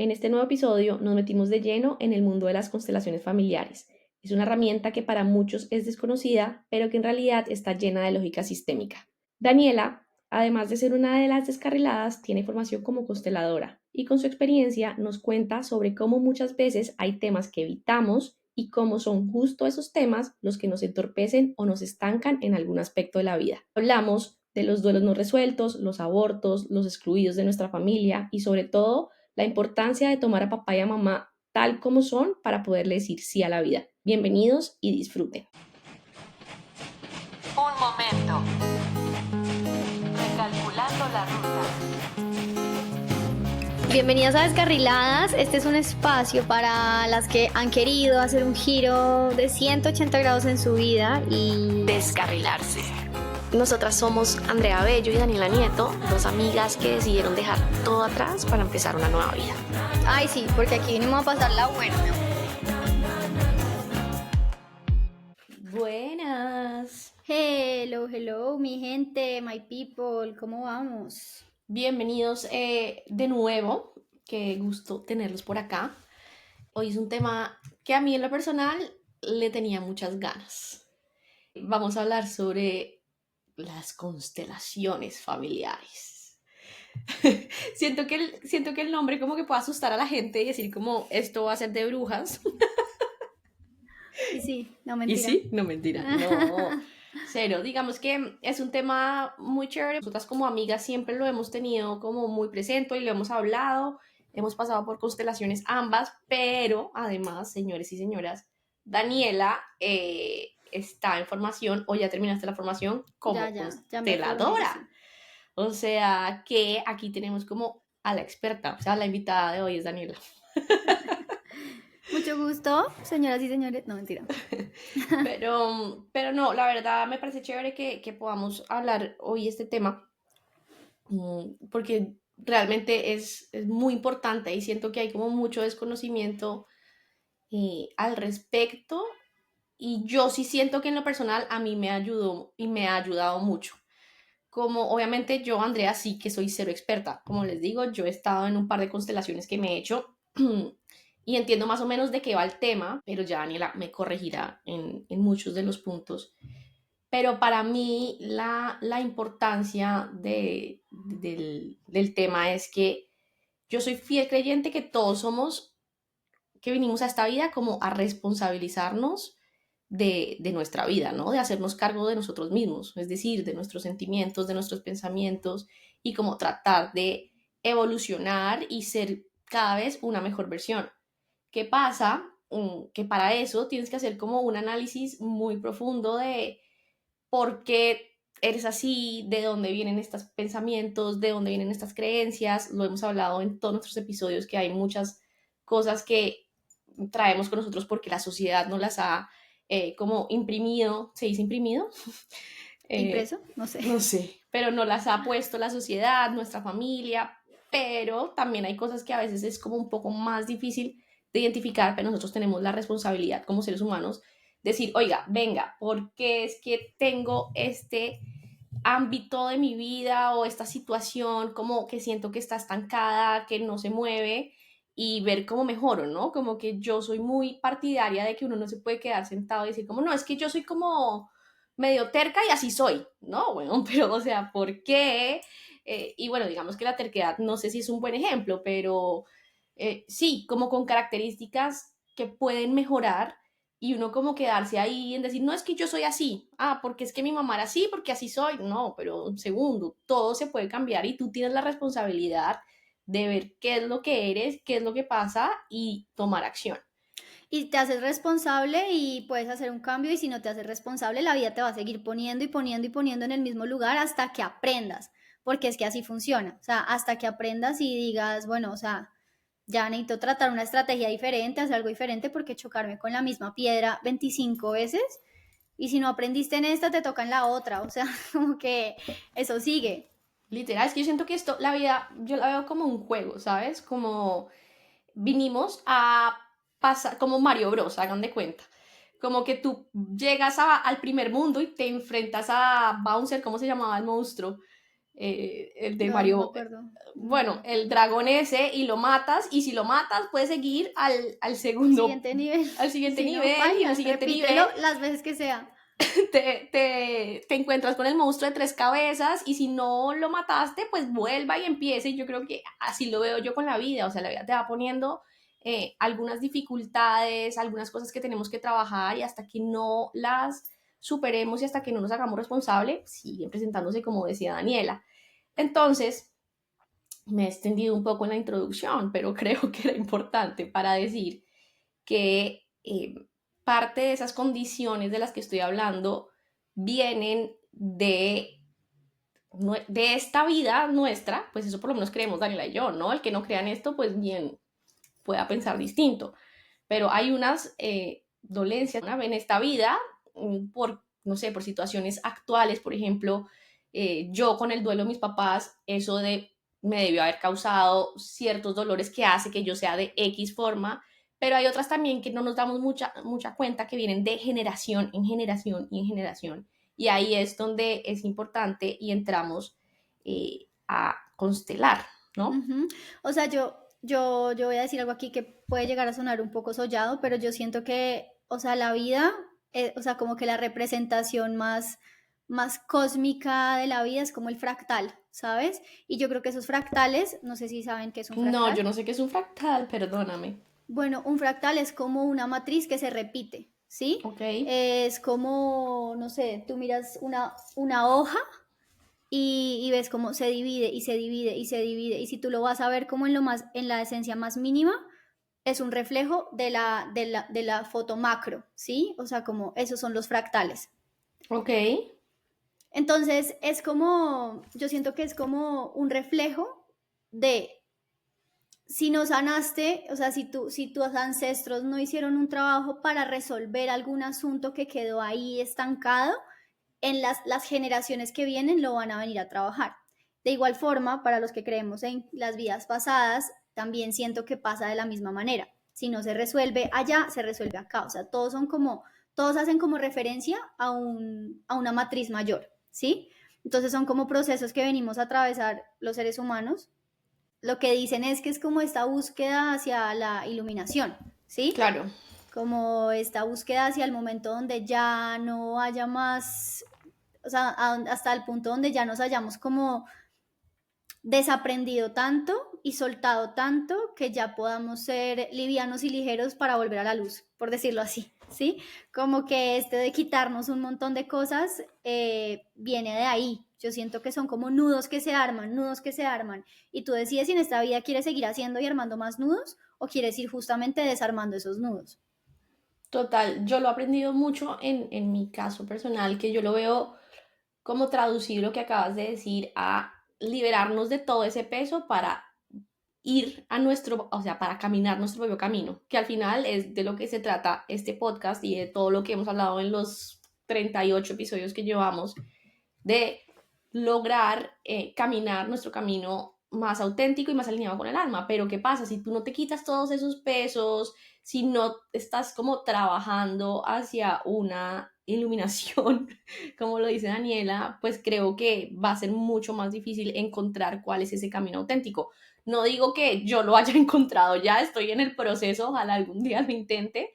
En este nuevo episodio nos metimos de lleno en el mundo de las constelaciones familiares. Es una herramienta que para muchos es desconocida, pero que en realidad está llena de lógica sistémica. Daniela, además de ser una de las descarriladas, tiene formación como consteladora y con su experiencia nos cuenta sobre cómo muchas veces hay temas que evitamos y cómo son justo esos temas los que nos entorpecen o nos estancan en algún aspecto de la vida. Hablamos de los duelos no resueltos, los abortos, los excluidos de nuestra familia y sobre todo la importancia de tomar a papá y a mamá tal como son para poderle decir sí a la vida. Bienvenidos y disfruten. Un momento. Recalculando la ruta. Bienvenidas a Descarriladas. Este es un espacio para las que han querido hacer un giro de 180 grados en su vida y Descarrilarse. Nosotras somos Andrea Bello y Daniela Nieto, dos amigas que decidieron dejar todo atrás para empezar una nueva vida. ay sí, porque aquí vinimos a pasarla bueno. Buenas. Hello, mi gente, my people, ¿cómo vamos? Bienvenidos de nuevo. Qué gusto tenerlos por acá. Hoy es un tema que a mí en lo personal le tenía muchas ganas. Vamos a hablar sobre las constelaciones familiares. siento que el nombre como que puede asustar a la gente y decir como esto va a ser de brujas. Y sí, no ¿Y mentira. sí? No, mentira. No, cero. Digamos que es un tema muy chévere. Nosotras como amigas siempre lo hemos tenido como muy presente y lo hemos hablado. Hemos pasado por constelaciones ambas, pero además, señores y señoras, Daniela está en formación o ya terminaste la formación como Ya me formé, consteladora. sí. O sea que aquí tenemos como a la experta, o sea, la invitada de hoy es Daniela. Mucho gusto, señoras y señores. No, mentira. Pero no, la verdad me parece chévere que podamos hablar hoy este tema, porque realmente es muy importante y siento que hay como mucho desconocimiento al respecto y yo sí siento que en lo personal a mí me ayudó y me ha ayudado mucho. Como obviamente yo, Andrea, sí que soy cero experta. Como les digo, yo he estado en un par de constelaciones que me he hecho y entiendo más o menos de qué va el tema, pero ya Daniela me corregirá en muchos de los puntos. Pero para mí la importancia del tema es que yo soy fiel creyente que todos somos, que vinimos a esta vida como a responsabilizarnos de nuestra vida, ¿no? De hacernos cargo de nosotros mismos, es decir, de nuestros sentimientos, de nuestros pensamientos y como tratar de evolucionar y ser cada vez una mejor versión. ¿Qué pasa? Que para eso tienes que hacer como un análisis muy profundo de por qué eres así, de dónde vienen estos pensamientos, de dónde vienen estas creencias. Lo hemos hablado en todos nuestros episodios que hay muchas cosas que traemos con nosotros porque la sociedad nos las ha como imprimido, ¿se dice imprimido? ¿Impreso? No sé. No sé, pero no las ha puesto la sociedad, nuestra familia, pero también hay cosas que a veces es como un poco más difícil de identificar, pero nosotros tenemos la responsabilidad como seres humanos decir, oiga, venga, ¿por qué es que tengo este ámbito de mi vida o esta situación como que siento que está estancada, que no se mueve y ver cómo mejoro, ¿no? Como que yo soy muy partidaria de que uno no se puede quedar sentado y decir como, no, es que yo soy como medio terca y así soy, ¿no? Bueno, pero o sea, ¿por qué? Y bueno, digamos que la terquedad no sé si es un buen ejemplo, pero sí, como con características que pueden mejorar y uno como quedarse ahí en decir, no es que yo soy así, porque es que mi mamá era así, porque así soy, no, pero un segundo, todo se puede cambiar y tú tienes la responsabilidad de ver qué es lo que eres, qué es lo que pasa y tomar acción. Y te haces responsable y puedes hacer un cambio, y si no te haces responsable, la vida te va a seguir poniendo y poniendo y poniendo en el mismo lugar hasta que aprendas, porque es que así funciona, o sea, hasta que aprendas y digas, bueno, o sea, ya necesito tratar una estrategia diferente, hacer algo diferente, porque chocarme con la misma piedra 25 veces, y si no aprendiste en esta, te toca en la otra, o sea, como que eso sigue. Literal, es que yo siento que esto, la vida, yo la veo como un juego, ¿sabes? Como vinimos a pasar, como Mario Bros, hagan de cuenta. Como que tú llegas al primer mundo y te enfrentas a Bouncer, ¿cómo se llamaba el monstruo? el de No, no me Mario, acuerdo. bueno, el dragón ese, y lo matas, y si lo matas, puedes seguir al segundo, Siguiente nivel. al siguiente Si no, nivel, y en el paila, siguiente repítelo nivel las veces que sea. te encuentras con el monstruo de 3 cabezas, y si no lo mataste, pues vuelva y empiece. Y yo creo que así lo veo yo con la vida, o sea, la vida te va poniendo algunas dificultades, algunas cosas que tenemos que trabajar, y hasta que no las superemos y hasta que no nos hagamos responsables, siguen presentándose, como decía Daniela. Entonces, me he extendido un poco en la introducción, pero creo que era importante para decir que parte de esas condiciones de las que estoy hablando vienen de esta vida nuestra, pues eso por lo menos creemos Daniela y yo, ¿no? El que no crea en esto, pues bien, pueda pensar distinto. Pero hay unas dolencias, ¿no?, en esta vida, por, no sé, por situaciones actuales. Por ejemplo, yo con el duelo de mis papás, eso me debió haber causado ciertos dolores que hace que yo sea de X forma, pero hay otras también que no nos damos mucha cuenta, que vienen de generación en generación y en generación. Y ahí es donde es importante y entramos a constelar, ¿no? Ujú. O sea, yo voy a decir algo aquí que puede llegar a sonar un poco sollado, pero yo siento que, o sea, la vida, o sea, como que la representación más cósmica de la vida es como el fractal, ¿sabes? Y yo creo que esos fractales, no sé si saben qué es un No, yo fractal. no sé qué es un fractal, perdóname. Bueno, un fractal es como una matriz que se repite, ¿sí? Ok, Es como, no sé, tú miras una hoja y ves cómo se divide y se divide y se divide. Y si tú lo vas a ver como en la esencia más mínima, es un reflejo de la foto macro, ¿sí? O sea, como esos son los fractales. ok, Entonces, es como, yo siento que es como un reflejo de si no sanaste, o sea, si tus ancestros no hicieron un trabajo para resolver algún asunto que quedó ahí estancado, en las generaciones que vienen lo van a venir a trabajar. De igual forma, para los que creemos en las vidas pasadas, también siento que pasa de la misma manera. Si no se resuelve allá, se resuelve acá. O sea, todos hacen como referencia a una matriz mayor, ¿sí? Entonces son como procesos que venimos a atravesar los seres humanos. Lo que dicen es que es como esta búsqueda hacia la iluminación, ¿sí? claro. Como esta búsqueda hacia el momento donde ya no haya más, o sea, hasta el punto donde ya nos hayamos como desaprendido tanto y soltado tanto que ya podamos ser livianos y ligeros para volver a la luz, por decirlo así, ¿sí? Como que de quitarnos un montón de cosas viene de ahí. Yo siento que son como nudos que se arman, y tú decides si en esta vida quieres seguir haciendo y armando más nudos o quieres ir justamente desarmando esos nudos. Total, yo lo he aprendido mucho en mi caso personal, que yo lo veo como traducir lo que acabas de decir a liberarnos de todo ese peso para ir a nuestro, o sea, para caminar nuestro propio camino, que al final es de lo que se trata este podcast y de todo lo que hemos hablado en los 38 episodios que llevamos, de lograr caminar nuestro camino más auténtico y más alineado con el alma. Pero ¿qué pasa? Si tú no te quitas todos esos pesos, si no estás como trabajando hacia una iluminación, como lo dice Daniela, pues creo que va a ser mucho más difícil encontrar cuál es ese camino auténtico. No digo que yo lo haya encontrado ya, estoy en el proceso, ojalá algún día lo intente,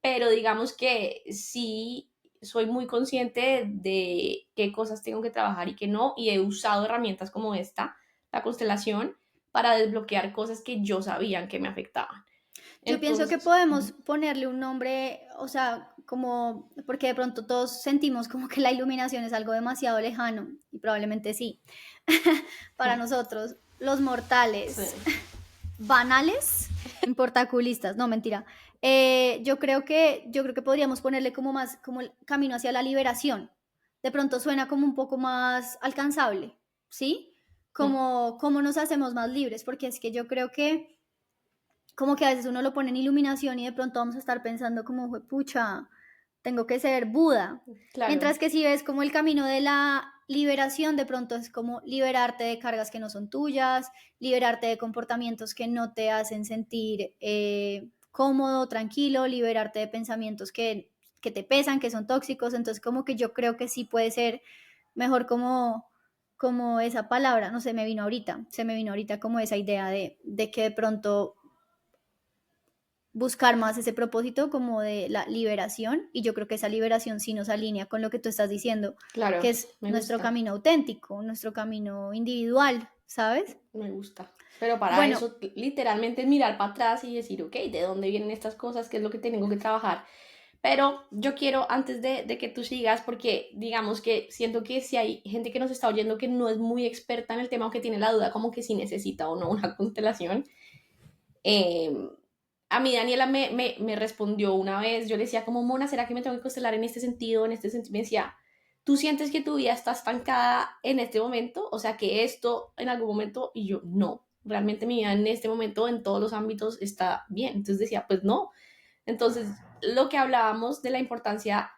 pero digamos que sí soy muy consciente de qué cosas tengo que trabajar y qué no, y he usado herramientas como esta, la constelación, para desbloquear cosas que yo sabía que me afectaban. Yo pienso que Entonces, podemos ponerle un nombre, o sea, como, porque de pronto todos sentimos como que la iluminación es algo demasiado lejano, y probablemente sí, para nosotros, los sí, mortales, banales, importaculistas, no, mentira. Yo creo que podríamos ponerle como más, como el camino hacia la liberación. De pronto suena como un poco más alcanzable, ¿sí? Como nos hacemos más libres, porque es que yo creo que como que a veces uno lo pone en iluminación y de pronto vamos a estar pensando como, pucha, tengo que ser Buda. claro. Mientras que si ves como el camino de la liberación, de pronto es como liberarte de cargas que no son tuyas, liberarte de comportamientos que no te hacen sentir cómodo, tranquilo, liberarte de pensamientos que te pesan, que son tóxicos. Entonces como que yo creo que sí puede ser mejor como como esa palabra, no sé, se me vino ahorita como esa idea de que de pronto buscar más ese propósito como de la liberación, y yo creo que esa liberación sí nos alinea con lo que tú estás diciendo, que Claro, es me nuestro gusta, camino auténtico, nuestro camino individual, ¿sabes? me gusta. Pero para Bueno, eso, literalmente, es mirar para atrás y decir, ok, ¿de dónde vienen estas cosas? ¿Qué es lo que tengo que trabajar? Pero yo quiero, antes de que tú sigas, porque digamos que siento que si hay gente que nos está oyendo que no es muy experta en el tema o que tiene la duda como que si necesita o no una constelación, eh, a mí Daniela me respondió una vez, yo le decía como, Mona, ¿será que me tengo que constelar en este sentido, en este sentido? Me decía, ¿tú sientes que tu vida está estancada en este momento? O sea, que esto en algún momento, y yo, no, realmente mi vida en este momento, en todos los ámbitos, está bien. Entonces decía, pues no. Entonces, lo que hablábamos de la importancia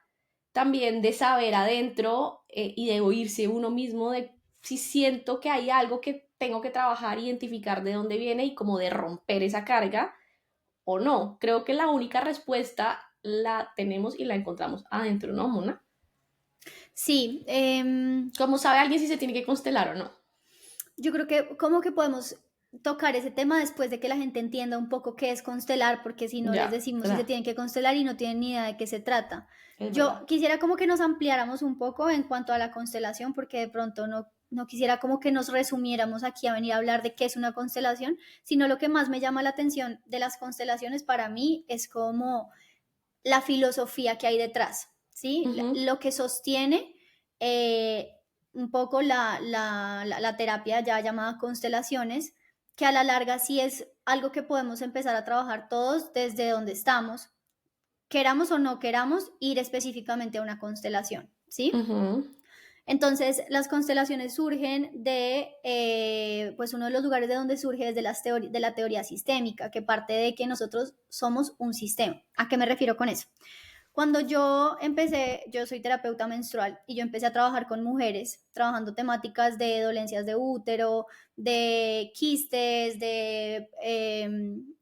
también de saber adentro y de oírse uno mismo, de si siento que hay algo que tengo que trabajar, identificar de dónde viene y como de romper esa carga o no. Creo que la única respuesta la tenemos y la encontramos adentro, ¿no, Mona? sí, ¿Cómo sabe alguien si se tiene que constelar o no? yo creo que como que podemos tocar ese tema después de que la gente entienda un poco qué es constelar, porque si no les Ya, decimos si se ¿verdad? tienen que constelar y no tienen ni idea de qué se trata. Es Yo verdad. quisiera como que nos ampliáramos un poco en cuanto a la constelación, porque de pronto no quisiera como que nos resumiéramos aquí a venir a hablar de qué es una constelación, sino lo que más me llama la atención de las constelaciones para mí es como la filosofía que hay detrás, ¿sí? Ujú. Lo que sostiene eh, un poco la terapia ya llamada constelaciones, que a la larga sí es algo que podemos empezar a trabajar todos desde donde estamos, queramos o no queramos ir específicamente a una constelación, ¿sí? Ujú. Entonces, las constelaciones surgen pues uno de los lugares de donde surge es de la teoría sistémica, que parte de que nosotros somos un sistema. ¿A qué me refiero con eso? Cuando yo empecé, yo soy terapeuta menstrual y yo empecé a trabajar con mujeres, trabajando temáticas de dolencias de útero, de quistes, de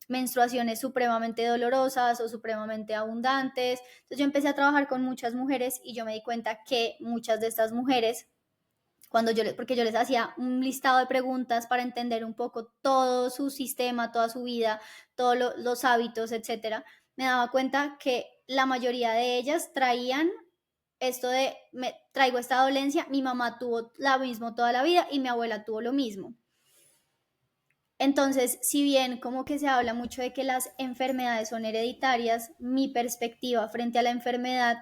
menstruaciones supremamente dolorosas o supremamente abundantes. Entonces yo empecé a trabajar con muchas mujeres y yo me di cuenta que muchas de estas mujeres, porque yo les hacía un listado de preguntas para entender un poco todo su sistema, toda su vida, todos los hábitos, etcétera, me daba cuenta que la mayoría de ellas traían esto de, me traigo esta dolencia, mi mamá tuvo la mismo toda la vida y mi abuela tuvo lo mismo. Entonces, si bien como que se habla mucho de que las enfermedades son hereditarias, mi perspectiva frente a la enfermedad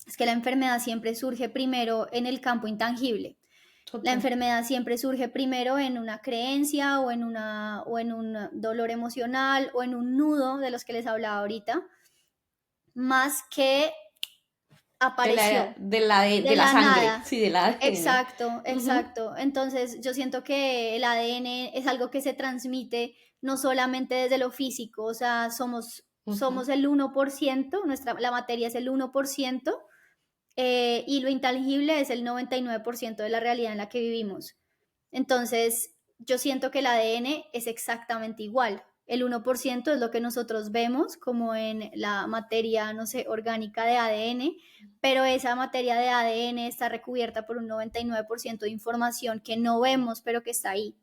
es que la enfermedad siempre surge primero en el campo intangible. La Total. enfermedad siempre surge primero en una creencia o en un dolor emocional o en un nudo de los que les hablaba ahorita, más que apareció De de la la sangre, nada. sí, del ADN. Exacto, Ujú, exacto. Entonces yo siento que el ADN es algo que se transmite no solamente desde lo físico, o sea, ujú. somos el 1%, la materia es el 1%, y lo intangible es el 99% de la realidad en la que vivimos. Entonces, yo siento que el ADN es exactamente igual. El 1% es lo que nosotros vemos como en la materia, no sé, orgánica de ADN, pero esa materia de ADN está recubierta por un 99% de información que no vemos, pero que está ahí.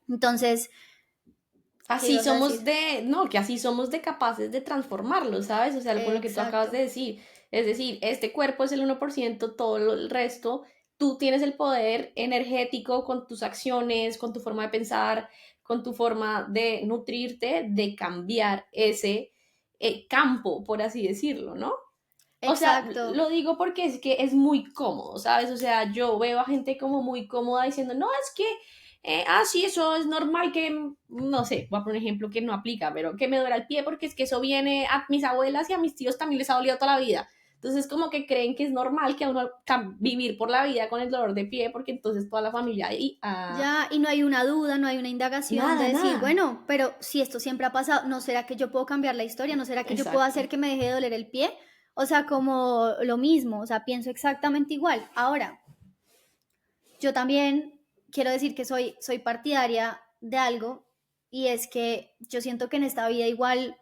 Entonces, ¿qué Así ibas a somos decir? de, no, que así somos de capaces de transformarlo, ¿sabes? O sea, con lo que tú acabas de Exacto, decir. Es decir, este cuerpo es el 1%, todo el resto, tú tienes el poder energético con tus acciones, con tu forma de pensar, con tu forma de nutrirte, de cambiar ese campo, por así decirlo, ¿no? O sea, exacto. lo digo porque es que es muy cómodo, ¿sabes? O sea, yo veo a gente como muy cómoda diciendo, no, es que, sí, eso es normal que, no sé, voy a poner un ejemplo que no aplica, pero que me duela el pie porque es que eso viene a mis abuelas y a mis tíos también les ha dolido toda la vida. Entonces, como que creen que es normal que a uno vivir por la vida con el dolor de pie porque entonces toda la familia ahí, Ya, y no hay una duda, no hay una indagación de nada, decir, nada. bueno, pero si esto siempre ha pasado, ¿no será que yo puedo cambiar la historia? ¿No será que yo puedo Exacto. hacer que me deje de doler el pie? O sea, como lo mismo, o sea, pienso exactamente igual. Ahora, yo también quiero decir que soy partidaria de algo, y es que yo siento que en esta vida igual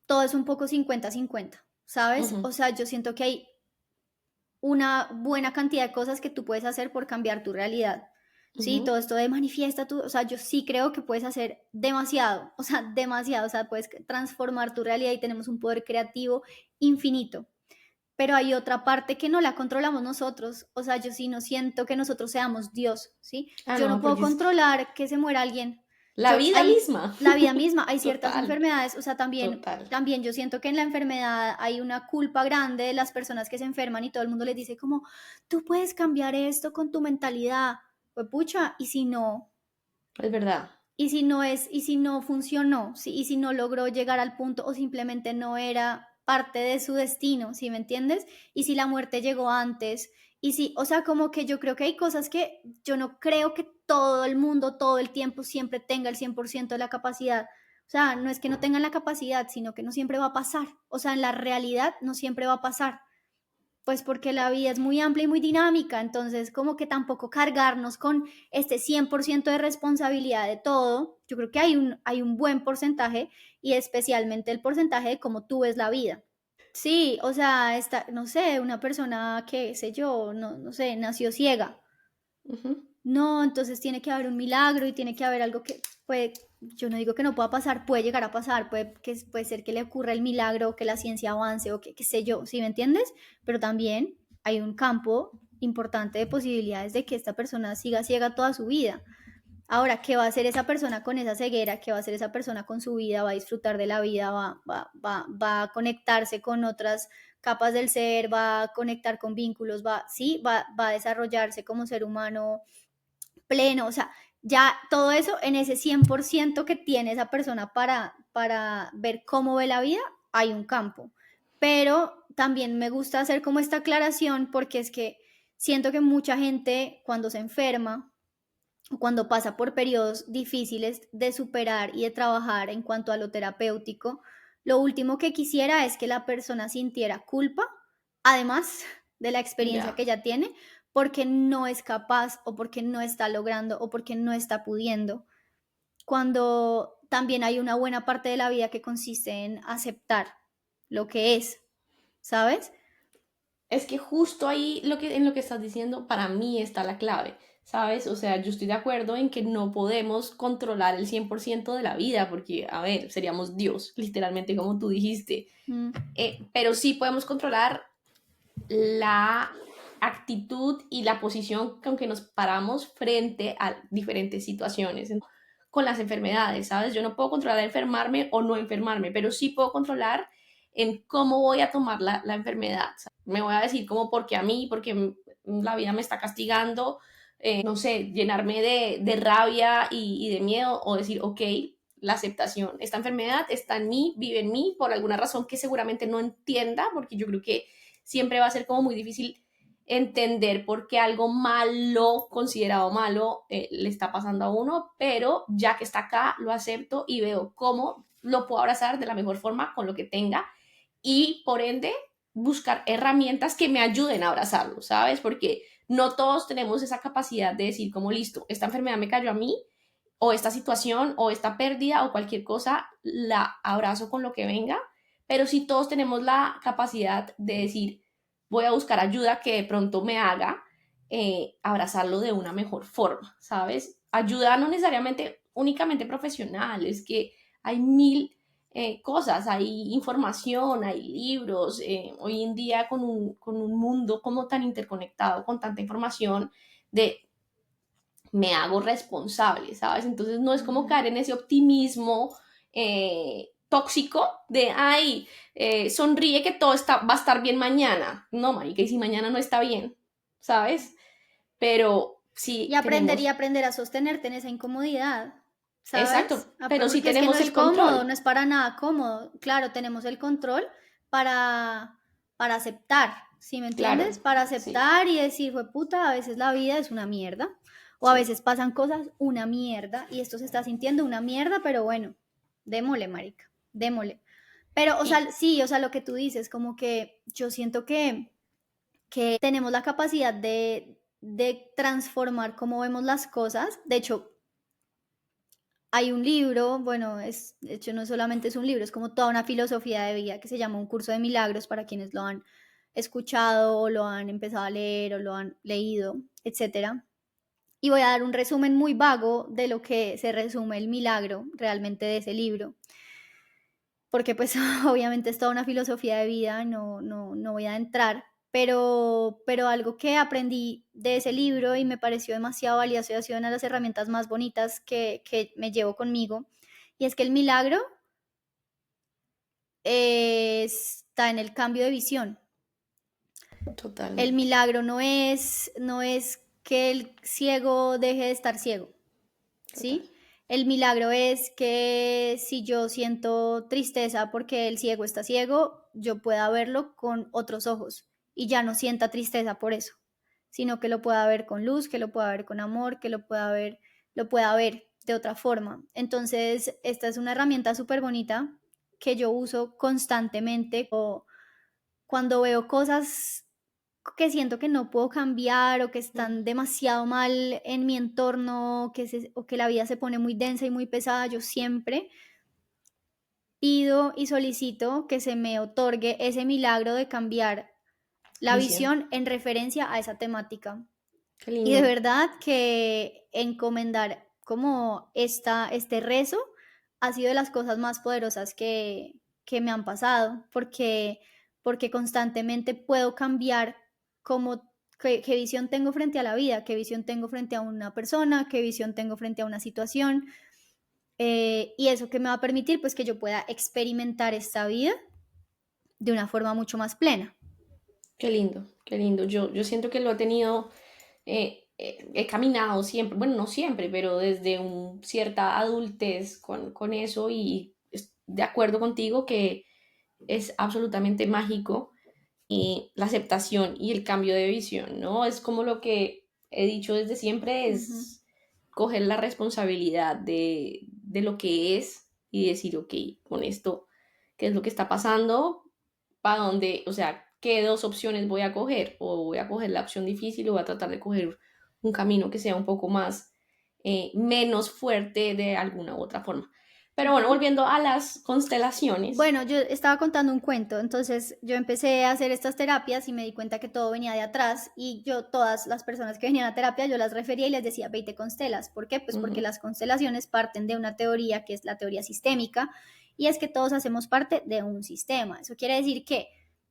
todo es un poco 50-50, ¿sabes? Ujú. O sea, yo siento que hay una buena cantidad de cosas que tú puedes hacer por cambiar tu realidad. Sí, todo Ujú. esto de manifiesta tú, o sea, yo sí creo que puedes hacer demasiado, o sea, puedes transformar tu realidad y tenemos un poder creativo infinito. Pero hay otra parte que no la controlamos nosotros, o sea, yo sí no siento que nosotros seamos Dios, ¿sí? Ah, Yo no no, puedo porque es controlar que se muera alguien. la vida Hay misma. la vida misma, hay ciertas Total, enfermedades, o sea, también total. también yo siento que en la enfermedad hay una culpa grande de las personas que se enferman y todo el mundo les dice como, tú puedes cambiar esto con tu mentalidad. Pues pucha, y si no, Es verdad. y si no funcionó, y si no logró llegar al punto o simplemente no era parte de su destino, ¿sí me entiendes? Y si la muerte llegó antes, y si, o sea, como que yo creo que hay cosas que yo no creo que todo el mundo, todo el tiempo, siempre tenga el 100% de la capacidad. O sea, no es que no tengan la capacidad, sino que no siempre va a pasar. O sea, en la realidad no siempre va a pasar. Pues porque la vida es muy amplia y muy dinámica, entonces como que tampoco cargarnos con este 100% de responsabilidad de todo. Yo creo que hay un buen porcentaje y especialmente el porcentaje de cómo tú ves la vida. Sí, o sea, no sé, una persona que, sé yo, no sé, nació ciega. Ujú. No, entonces tiene que haber un milagro y tiene que haber algo que puede, yo no digo que no pueda pasar, puede llegar a pasar, puede ser que le ocurra el milagro, que la ciencia avance o que qué sé yo, ¿sí me entiendes? Pero también hay un campo importante de posibilidades de que esta persona siga ciega toda su vida. Ahora, ¿qué va a hacer esa persona con esa ceguera? ¿Qué va a hacer esa persona con su vida? ¿Va a disfrutar de la vida? ¿Va a conectarse con otras capas del ser? ¿Va a conectar con vínculos? Sí, va a desarrollarse como ser humano pleno, o sea, ya todo eso en ese 100% que tiene esa persona para ver cómo ve la vida, hay un campo. Pero también me gusta hacer como esta aclaración porque es que siento que mucha gente cuando se enferma o cuando pasa por periodos difíciles de superar y de trabajar en cuanto a lo terapéutico, lo último que quisiera es que la persona sintiera culpa, además de la experiencia Ya. que ya tiene, porque no es capaz o porque no está logrando o porque no está pudiendo, cuando también hay una buena parte de la vida que consiste en aceptar lo que es, ¿sabes? Es que justo ahí en lo que estás diciendo, para mí está la clave, ¿sabes? O sea, yo estoy de acuerdo en que no podemos controlar el 100% de la vida, porque, a ver, seríamos Dios, literalmente como tú dijiste. Mm, Pero sí podemos controlar la actitud y la posición con que nos paramos frente a diferentes situaciones. Con las enfermedades, ¿sabes? Yo no puedo controlar enfermarme o no enfermarme, pero sí puedo controlar en cómo voy a tomar la enfermedad. ¿Sabes? Me voy a decir como porque a mí, porque la vida me está castigando, no sé, llenarme de rabia y de miedo o decir, ok, la aceptación. Esta enfermedad está en mí, vive en mí por alguna razón que seguramente no entienda, porque yo creo que siempre va a ser como muy difícil entender por qué algo malo, considerado malo, le está pasando a uno, pero ya que está acá, lo acepto y veo cómo lo puedo abrazar de la mejor forma con lo que tenga y por ende buscar herramientas que me ayuden a abrazarlo, ¿sabes? Porque no todos tenemos esa capacidad de decir como listo, esta enfermedad me cayó a mí o esta situación o esta pérdida o cualquier cosa, la abrazo con lo que venga, pero si todos tenemos la capacidad de decir voy a buscar ayuda que de pronto me haga abrazarlo de una mejor forma, ¿sabes? Ayuda no necesariamente únicamente profesional, es que hay mil cosas, hay información, hay libros, hoy en día con un mundo como tan interconectado, con tanta información, de me hago responsable, ¿sabes? Entonces no es como ujú. caer en ese optimismo tóxico de, ay, sonríe que todo va a estar bien mañana. No, marica, y si mañana no está bien, ¿sabes? Pero si Y tenemos, aprender a sostenerte en esa incomodidad, ¿sabes? exacto, pero si Porque es que no tenemos es el cómodo, control, no es para nada cómodo. Claro, tenemos el control para, para aceptar, ¿sí me claro, entiendes? Para sí, aceptar y decir, fue puta, a veces la vida es una mierda, o a sí. veces pasan cosas una mierda, y esto se está sintiendo una mierda, pero bueno, démosle, marica, démosle. Pero, o Y sea, sí, o sea, lo que tú dices, como que yo siento que tenemos la capacidad de transformar cómo vemos las cosas. De hecho, hay un libro, bueno, de hecho no solamente es un libro, es como toda una filosofía de vida que se llama Un curso de milagros para quienes lo han escuchado o lo han empezado a leer o lo han leído, etcétera. Y voy a dar un resumen muy vago de lo que se resume el milagro realmente de ese libro, porque pues obviamente es toda una filosofía de vida, no voy a entrar, pero algo que aprendí de ese libro y me pareció demasiado valioso y ha sido una de las herramientas más bonitas que me llevo conmigo, y es que el milagro está en el cambio de visión. El Totalmente. milagro no es que el ciego deje de estar ciego, ¿sí? Total. El milagro es que si yo siento tristeza porque el ciego está ciego, yo pueda verlo con otros ojos y ya no sienta tristeza por eso, sino que lo pueda ver con luz, que lo pueda ver con amor, que lo pueda ver de otra forma. Entonces, esta es una herramienta súper bonita que yo uso constantemente cuando veo cosas que siento que no puedo cambiar o que están demasiado mal en mi entorno o que la vida se pone muy densa y muy pesada. Yo siempre pido y solicito que se me otorgue ese milagro de cambiar la Visión. visión en referencia a esa temática. Qué Y de lindo. verdad que encomendar como este rezo ha sido de las cosas más poderosas que me han pasado, porque constantemente puedo cambiar como qué visión tengo frente a la vida, qué visión tengo frente a una persona, qué visión tengo frente a una situación, y eso que me va a permitir pues que yo pueda experimentar esta vida de una forma mucho más plena. Qué lindo, qué lindo. Yo siento que lo he tenido, he caminado siempre, bueno, no siempre, pero desde un cierta adultez con eso y de acuerdo contigo que es absolutamente mágico y la aceptación y el cambio de visión, ¿no? Es como lo que he dicho desde siempre, Ujú. es coger la responsabilidad de lo que es y decir, ok, con esto, ¿qué es lo que está pasando? ¿Para dónde? O sea, ¿qué dos opciones voy a coger? O voy a coger la opción difícil o voy a tratar de coger un camino que sea un poco más, menos fuerte de alguna u otra forma. Pero bueno, Ujú. volviendo a las constelaciones. Bueno, yo estaba contando un cuento, entonces yo empecé a hacer estas terapias y me di cuenta que todo venía de atrás y yo todas las personas que venían a terapia yo las refería y les decía, ve y te constelas. ¿Por qué? Pues porque Ujú. las constelaciones parten de una teoría que es la teoría sistémica y es que todos hacemos parte de un sistema. Eso quiere decir que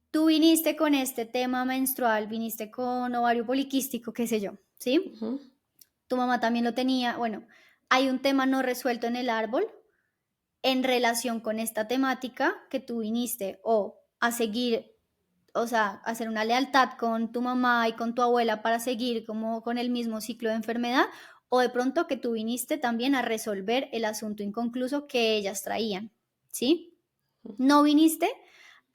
tú viniste con este tema menstrual, viniste con ovario poliquístico, qué sé yo, ¿sí? Ujú. Tu mamá también lo tenía, bueno, hay un tema no resuelto en el árbol en relación con esta temática que tú viniste o a seguir, o sea, hacer una lealtad con tu mamá y con tu abuela para seguir como con el mismo ciclo de enfermedad, o de pronto que tú viniste también a resolver el asunto inconcluso que ellas traían, ¿sí? No viniste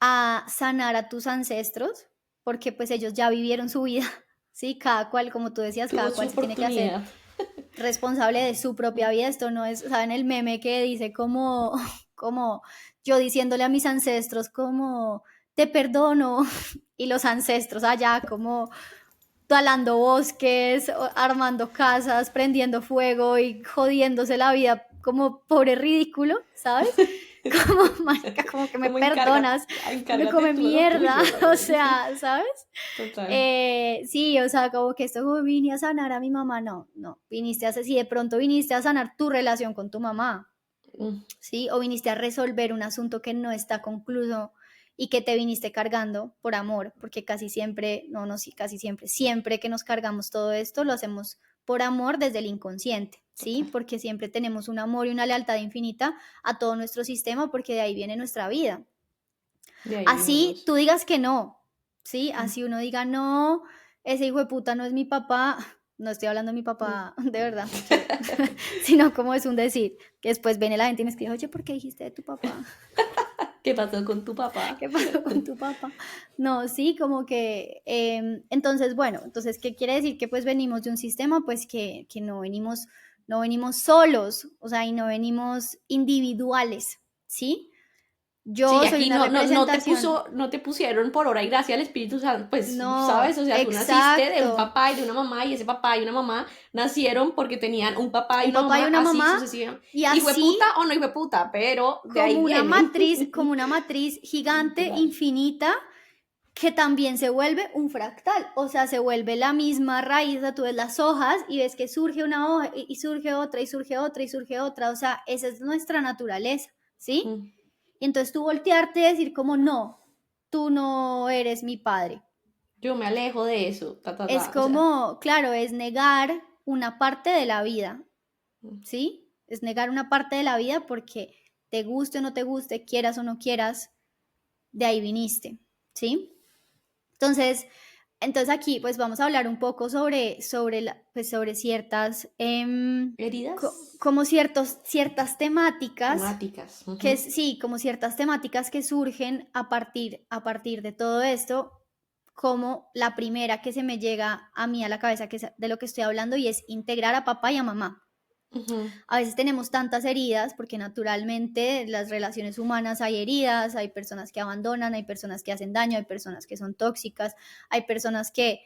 a sanar a tus ancestros porque pues ellos ya vivieron su vida, ¿sí? Cada cual, como tú decías, Tuvo cada su cual se tiene que hacer oportunidad. responsable de su propia vida. Esto no es, ¿saben el meme que dice como, como yo diciéndole a mis ancestros como te perdono y los ancestros allá como talando bosques, armando casas, prendiendo fuego y jodiéndose la vida como pobre ridículo, ¿sabes? Como, marica, como que me Como perdonas, uno encárgate come tú de lo mierda, tuyo. o sea, ¿sabes? Total. Sí, o sea, como que esto como vine a sanar a mi mamá, no, viniste a, si de pronto viniste a sanar tu relación con tu mamá, Mm. ¿sí? O viniste a resolver un asunto que no está concluso y que te viniste cargando por amor, porque casi siempre, no, sí, casi siempre, siempre que nos cargamos todo esto, lo hacemos por amor desde el inconsciente, ¿sí? Total. Porque siempre tenemos un amor y una lealtad infinita a todo nuestro sistema, porque de ahí viene nuestra vida. De ahí Así venimos. tú digas que no, ¿sí? Mm. Así uno diga, no, ese hijo de puta no es mi papá, no estoy hablando de mi Mm. papá de verdad, sino como es un decir, que después viene la gente y me escribe, oye, ¿por qué dijiste de tu papá? ¿Qué pasó con tu papá? ¿Qué pasó con tu papá? No, sí, como que, entonces, bueno, entonces, ¿qué quiere decir? Que pues venimos de un sistema, pues que no venimos solos, o sea, y no venimos individuales, ¿sí? Sí, Yo soy aquí una representación. no te pusieron por obra y gracia al Espíritu Santo, pues, ¿sabes? No, O sea, tú naciste de un exacto. papá y de una mamá, y ese papá y una mamá nacieron porque tenían un papá y Un una papá y mamá, una así mamá, sucesivamente. y Hijo de así puta o no hijo de puta, pero de ahí vienen. como una matriz gigante, Total. infinita, que también se vuelve un fractal, o sea, se vuelve la misma raíz, o sea, tú ves las hojas y ves que surge una hoja y surge otra y surge otra y surge otra, o sea, esa es nuestra naturaleza, ¿sí? Mm. Y entonces tú voltearte y decir como no, tú no eres mi padre. Yo me alejo de eso, Es o sea, como, claro, es negar una parte de la vida, mm, ¿sí? Es negar una parte de la vida porque te guste o no te guste, quieras o no quieras, de ahí viniste, ¿sí? Entonces, aquí pues vamos a hablar un poco pues, sobre ciertas, heridas como ciertas temáticas, temáticas. que Ujú. sí, como ciertas temáticas que surgen a partir de todo esto, como la primera que se me llega a mí a la cabeza, que es de lo que estoy hablando, y es integrar a papá y a mamá. Ujú. A veces tenemos tantas heridas porque naturalmente las relaciones humanas hay heridas, hay personas que abandonan, hay personas que hacen daño, hay personas que son tóxicas, hay personas que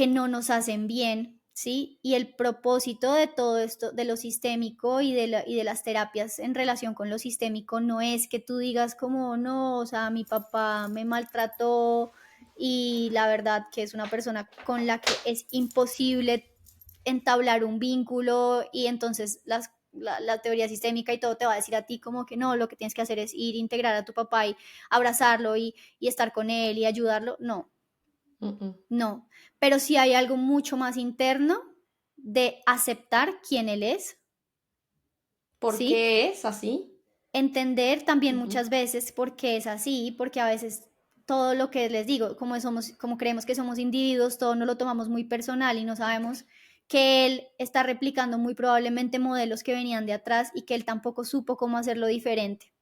no nos hacen bien, ¿sí? Y el propósito de todo esto, de lo sistémico y de las terapias en relación con lo sistémico, no es que tú digas como, no, o sea, mi papá me maltrató y la verdad que es una persona con la que es imposible entablar un vínculo y entonces la teoría sistémica y todo te va a decir a ti como que no, lo que tienes que hacer es ir, integrar a tu papá y abrazarlo y estar con él y ayudarlo. No, Ujú. no. Pero sí hay algo mucho más interno de aceptar quién él es, ¿Por ¿sí? qué es así? Entender también Ujú. muchas veces por qué es así, porque a veces todo lo que les digo, como creemos que somos individuos, todo no lo tomamos muy personal y no sabemos que él está replicando muy probablemente modelos que venían de atrás y que él tampoco supo cómo hacerlo diferente.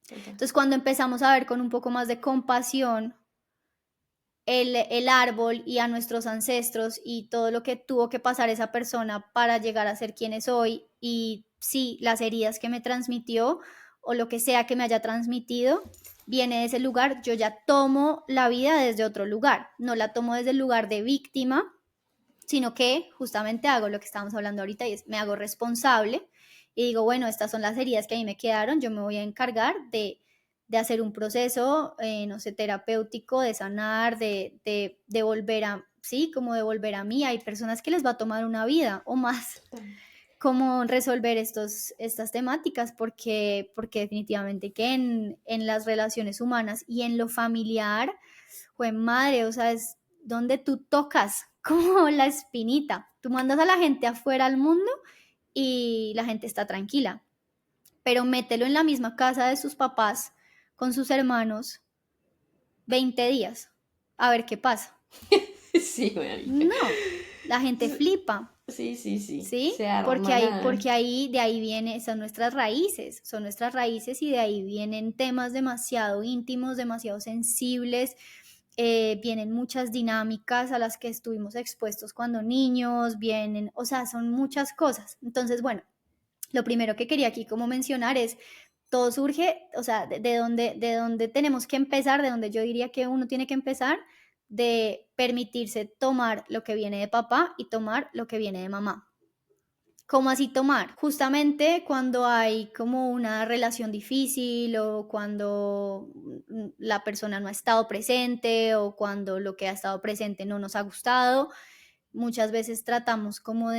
Total. Entonces, cuando empezamos a ver con un poco más de compasión el árbol y a nuestros ancestros y todo lo que tuvo que pasar esa persona para llegar a ser quien es hoy y sí, las heridas que me transmitió o lo que sea que me haya transmitido viene de ese lugar, yo ya tomo la vida desde otro lugar, no la tomo desde el lugar de víctima, sino que justamente hago lo que estábamos hablando ahorita y es me hago responsable y digo, bueno, estas son las heridas que a mí me quedaron, yo me voy a encargar de hacer un proceso, no sé, terapéutico, de sanar, de volver a, sí, como de volver a mí. Hay personas que les va a tomar una vida o más Total. como resolver estas temáticas porque definitivamente que en las relaciones humanas y en lo familiar, fue madre, o sea, es donde tú tocas como la espinita. Tú mandas a la gente afuera al mundo y la gente está tranquila, pero mételo en la misma casa de sus papás con sus hermanos 20 días, a ver qué pasa. Sí, marica. No, la gente flipa, Sí, sí, sí. ¿sí? Se Porque arman. ahí, de ahí viene, son nuestras raíces y de ahí vienen temas demasiado íntimos, demasiado sensibles, vienen muchas dinámicas a las que estuvimos expuestos cuando niños, vienen, o sea, son muchas cosas. Entonces, bueno, lo primero que quería aquí como mencionar es, todo surge, o sea, de dónde tenemos que empezar, de donde yo diría que uno tiene que empezar, de permitirse tomar lo que viene de papá y tomar lo que viene de mamá. ¿Cómo así tomar? Justamente cuando hay como una relación difícil o cuando la persona no ha estado presente o cuando lo que ha estado presente no nos ha gustado, muchas veces tratamos como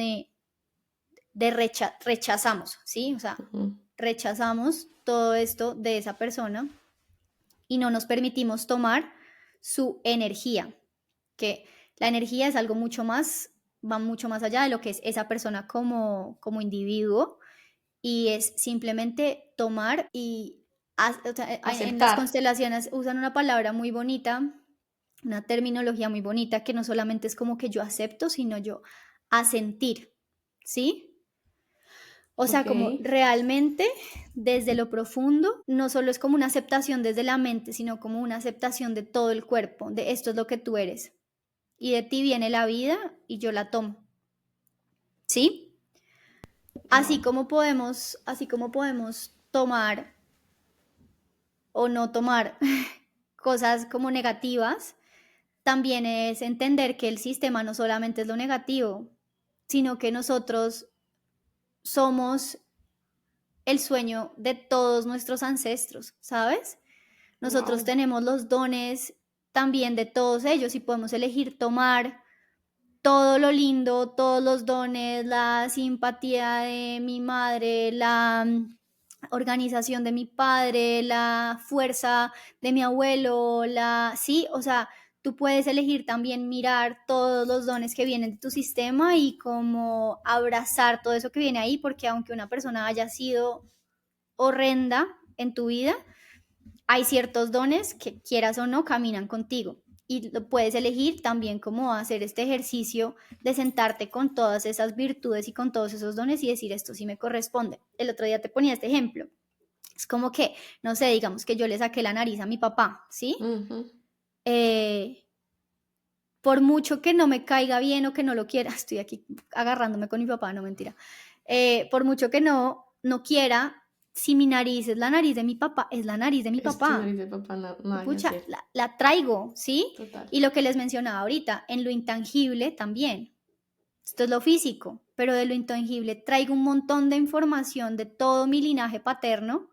rechazamos, ¿sí? O sea, Ujú. rechazamos todo esto de esa persona y no nos permitimos tomar su energía, que la energía es algo mucho más, va mucho más allá de lo que es esa persona como individuo y es simplemente tomar y o sea, en las Aceptar. constelaciones usan una palabra muy bonita, una terminología muy bonita que no solamente es como que yo acepto, sino yo asentir, ¿sí? O sea, Ok. como realmente desde lo profundo, no solo es como una aceptación desde la mente, sino como una aceptación de todo el cuerpo, de esto es lo que tú eres. Y de ti viene la vida y yo la tomo. ¿Sí? Wow. Así como podemos tomar o no tomar cosas como negativas, también es entender que el sistema no solamente es lo negativo, sino que nosotros somos el sueño de todos nuestros ancestros, ¿sabes? Nosotros Wow. tenemos los dones también de todos ellos y podemos elegir tomar todo lo lindo, todos los dones, la simpatía de mi madre, la organización de mi padre, la fuerza de mi abuelo, sí, o sea, tú puedes elegir también mirar todos los dones que vienen de tu sistema y como abrazar todo eso que viene ahí, porque aunque una persona haya sido horrenda en tu vida, hay ciertos dones que quieras o no caminan contigo y lo puedes elegir también como hacer este ejercicio de sentarte con todas esas virtudes y con todos esos dones y decir esto sí me corresponde. El otro día te ponía este ejemplo. Es como que, no sé, digamos que yo le saqué la nariz a mi papá, ¿sí? Por mucho que no me caiga bien o que no lo quiera, estoy aquí agarrándome con mi papá, no mentira. Por mucho que no quiera, si mi nariz es la nariz de mi papá, es la nariz de mi Es tu papá. nariz de papá, nada que Pucha, hacer. la traigo, ¿sí? Total. Y lo que les mencionaba ahorita, en lo intangible también. Esto es lo físico, pero de lo intangible traigo un montón de información de todo mi linaje paterno,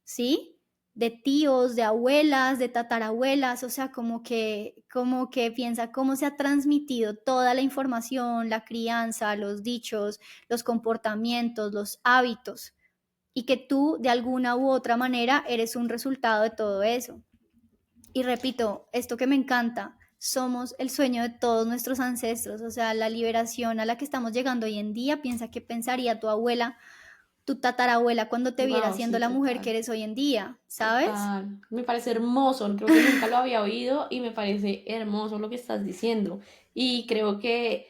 ¿sí? De tíos, de abuelas, de tatarabuelas, o sea, como que piensa cómo se ha transmitido toda la información, la crianza, los dichos, los comportamientos, los hábitos, y que tú de alguna u otra manera eres un resultado de todo eso. Y repito, esto que me encanta, somos el sueño de todos nuestros ancestros, o sea, la liberación a la que estamos llegando hoy en día, piensa qué pensaría tu abuela, tu tatarabuela cuando te viera Wow, siendo sí, la mujer que total. eres hoy en día, ¿sabes? Total. Me parece hermoso, creo que nunca lo había oído y me parece hermoso lo que estás diciendo. Y creo que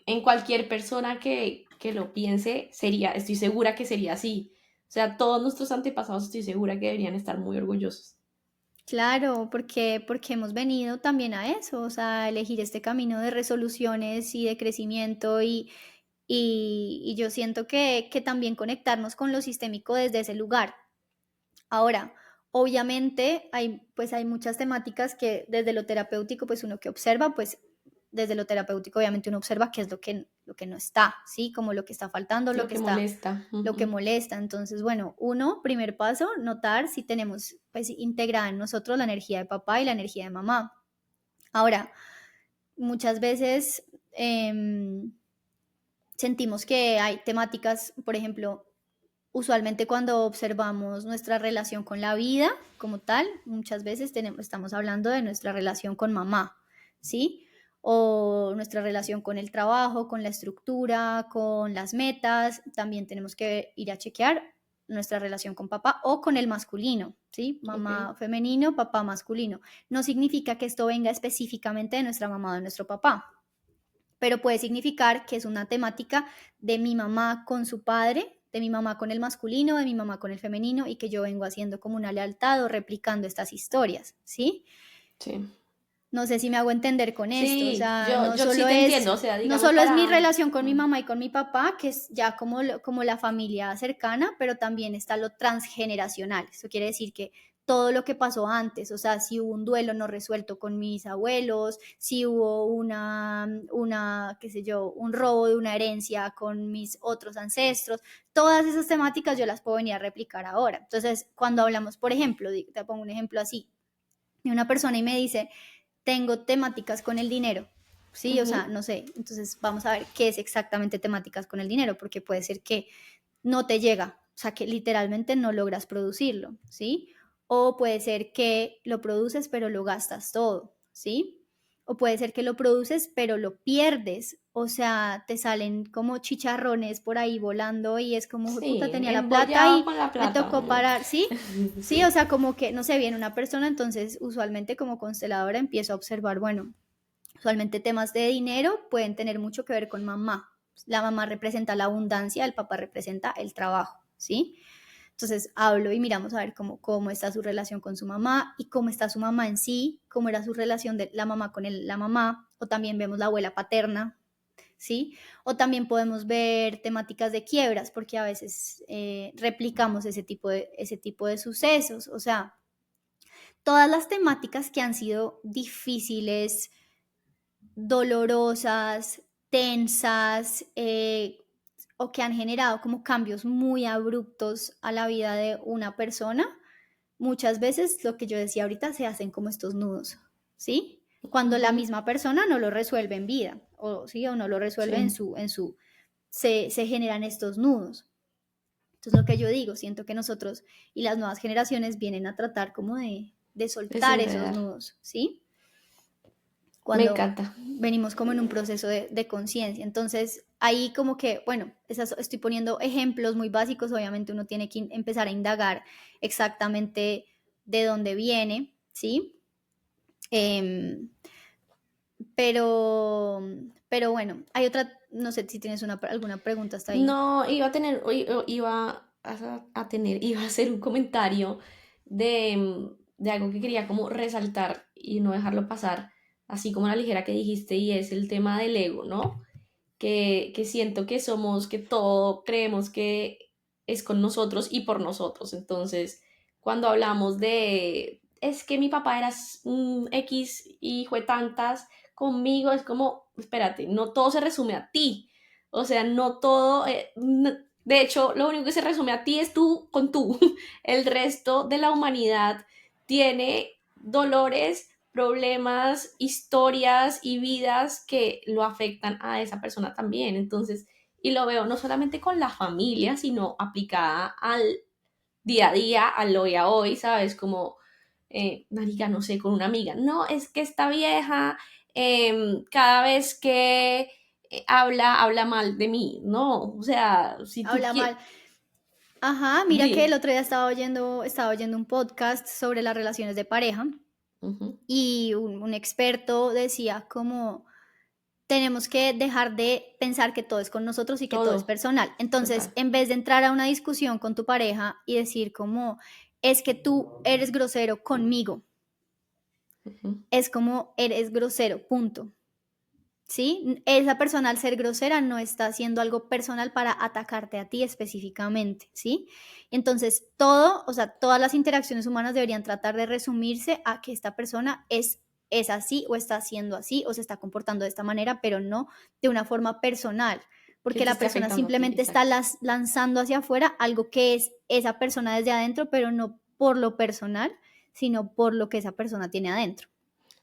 en cualquier persona que lo piense, sería, estoy segura que sería así. O sea, todos nuestros antepasados estoy segura que deberían estar muy orgullosos. Claro, porque hemos venido también a eso, o sea, a elegir este camino de resoluciones y de crecimiento y yo siento que también conectarnos con lo sistémico desde ese lugar. Ahora, obviamente hay muchas temáticas que desde lo terapéutico, pues uno que observa, pues desde lo terapéutico obviamente uno observa qué es lo que no está, ¿sí? Como lo que está faltando, Lo que molesta. lo que molesta. Entonces, bueno, primer paso, notar si tenemos pues integrada en nosotros la energía de papá y la energía de mamá. Ahora, muchas veces sentimos que hay temáticas, por ejemplo, usualmente cuando observamos nuestra relación con la vida como tal, muchas veces estamos hablando de nuestra relación con mamá, ¿sí? O nuestra relación con el trabajo, con la estructura, con las metas. También tenemos que ir a chequear nuestra relación con papá o con el masculino, ¿sí? Mamá Ok. femenino, papá masculino. No significa que esto venga específicamente de nuestra mamá o de nuestro papá, pero puede significar que es una temática de mi mamá con su padre, de mi mamá con el masculino, de mi mamá con el femenino, y que yo vengo haciendo como una lealtad o replicando estas historias, ¿sí? Sí. No sé si me hago entender con esto, o Sí, sea, yo sí te entiendo, o sea, no digamos solo es mi para... relación con mi Mm. mamá y con mi papá, que es ya como la familia cercana, pero también está lo transgeneracional. Eso quiere decir que todo lo que pasó antes, o sea, si hubo un duelo no resuelto con mis abuelos, si hubo qué sé yo, un robo de una herencia con mis otros ancestros, todas esas temáticas yo las puedo venir a replicar ahora. Entonces, cuando hablamos, por ejemplo, te pongo un ejemplo así, de una persona y me dice, tengo temáticas con el dinero, ¿sí? O sea, Ujú. no sé, entonces vamos a ver qué es exactamente temáticas con el dinero, porque puede ser que no te llega, o sea, que literalmente no logras producirlo, ¿sí? O puede ser que lo produces pero lo gastas todo, ¿sí? O puede ser que lo produces pero lo pierdes, o sea, te salen como chicharrones por ahí volando y es como, puta, Sí, tenía la plata embollado y con la me plata. tocó parar, ¿sí? Sí, o Sí. sea, como que, no sé, viene una persona, entonces usualmente como consteladora empiezo a observar, bueno, usualmente temas de dinero pueden tener mucho que ver con mamá. La mamá representa la abundancia, el papá representa el trabajo, ¿sí? Entonces hablo y miramos a ver cómo está su relación con su mamá y cómo está su mamá en sí, cómo era su relación de la mamá con la mamá, o también vemos la abuela paterna, ¿sí? O también podemos ver temáticas de quiebras, porque a veces replicamos ese tipo de sucesos, o sea, todas las temáticas que han sido difíciles, dolorosas, tensas, o que han generado como cambios muy abruptos a la vida de una persona, muchas veces lo que yo decía ahorita se hacen como estos nudos. ¿sí? Cuando la Ujú. misma persona no lo resuelve en vida, o, ¿sí? O no lo resuelve Sí, se generan estos nudos. Entonces, lo que yo digo, siento que nosotros y las nuevas generaciones vienen a tratar como de soltar esos desenredar. nudos, ¿sí? Me Cuando encanta. venimos como en un proceso de conciencia. Entonces, ahí como que, bueno, estoy poniendo ejemplos muy básicos, obviamente uno tiene que empezar a indagar exactamente de dónde viene, ¿sí? Em, pero, pero bueno, hay otra, no sé si tienes alguna pregunta hasta ahí. No, iba a hacer un comentario de algo que quería como resaltar y no dejarlo pasar, así como la ligera que dijiste, y es el tema del ego, ¿no? Que siento que somos, que todo creemos que es con nosotros y por nosotros. Entonces, cuando hablamos de, es que mi papá era un X hijo de tantas, conmigo es como, espérate, no todo se resume a ti. O sea, no todo, de hecho, lo único que se resume a ti es tú con tú. El resto de la humanidad tiene dolores, problemas, historias y vidas que lo afectan a esa persona también. Entonces, y lo veo no solamente con la familia, sino aplicada al día a día, al hoy a hoy, ¿sabes? Como, marica, no sé, con una amiga. No, es que esta vieja, cada vez que habla mal de mí, ¿no? O sea, si tú Habla quieres... mal. Ajá, mira que el Di. otro día estaba oyendo un podcast sobre las relaciones de pareja Ujú. y un experto decía como tenemos que dejar de pensar que todo es con nosotros y que todo es Todo, personal. Entonces, total. en vez de entrar a una discusión con tu pareja y decir como es que tú eres grosero conmigo, Ujú. es como eres grosero, punto. ¿Sí? Esa persona al ser grosera no está haciendo algo personal para atacarte a ti específicamente, ¿sí? Entonces, todo, o sea, todas las interacciones humanas deberían tratar de resumirse a que esta persona es así o está haciendo así o se está comportando de esta manera, pero no de una forma personal, Que porque te la esté persona afectando a ti, simplemente está exacto. lanzando hacia afuera algo que es esa persona desde adentro, pero no por lo personal, sino por lo que esa persona tiene adentro.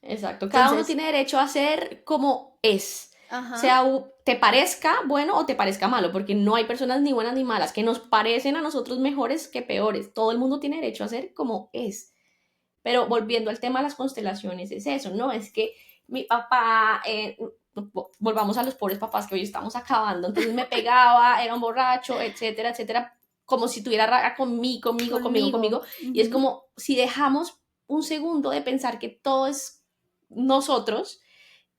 Exacto, cada uno Entonces, tiene derecho a ser como es, ajá, sea te parezca bueno o te parezca malo, porque no hay personas ni buenas ni malas, que nos parecen a nosotros mejores que peores, todo el mundo tiene derecho a ser como es. Pero volviendo al tema de las constelaciones, es eso, ¿no? Es que mi papá, volvamos a los pobres papás que hoy estamos acabando, entonces me pegaba, era un borracho, etcétera, etcétera, como si tuviera rabia conmigo, conmigo. y es Ujú. como si dejamos un segundo de pensar que todo es nosotros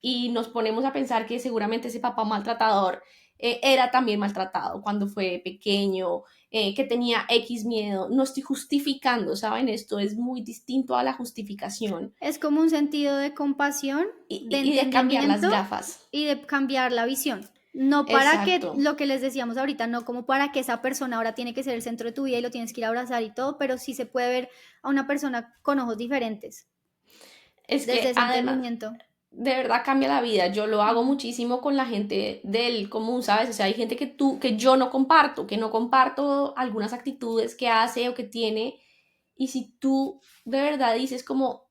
y nos ponemos a pensar que seguramente ese papá maltratador era también maltratado cuando fue pequeño, que tenía X miedo. No estoy justificando, ¿saben? Esto es muy distinto a la justificación Es como un sentido de compasión, de y de cambiar las entendimiento gafas. y de cambiar la visión. No para que, Exacto, lo que les decíamos ahorita, no como para que esa persona ahora tiene que ser el centro de tu vida y lo tienes que ir a abrazar y todo, pero sí se puede ver a una persona con ojos diferentes, es desde que ese además entendimiento. de verdad cambia la vida. Yo lo hago Ujú. muchísimo con la gente del común, ¿sabes? O sea, hay gente que yo no comparto, que no comparto algunas actitudes que hace o que tiene. Y si tú de verdad dices como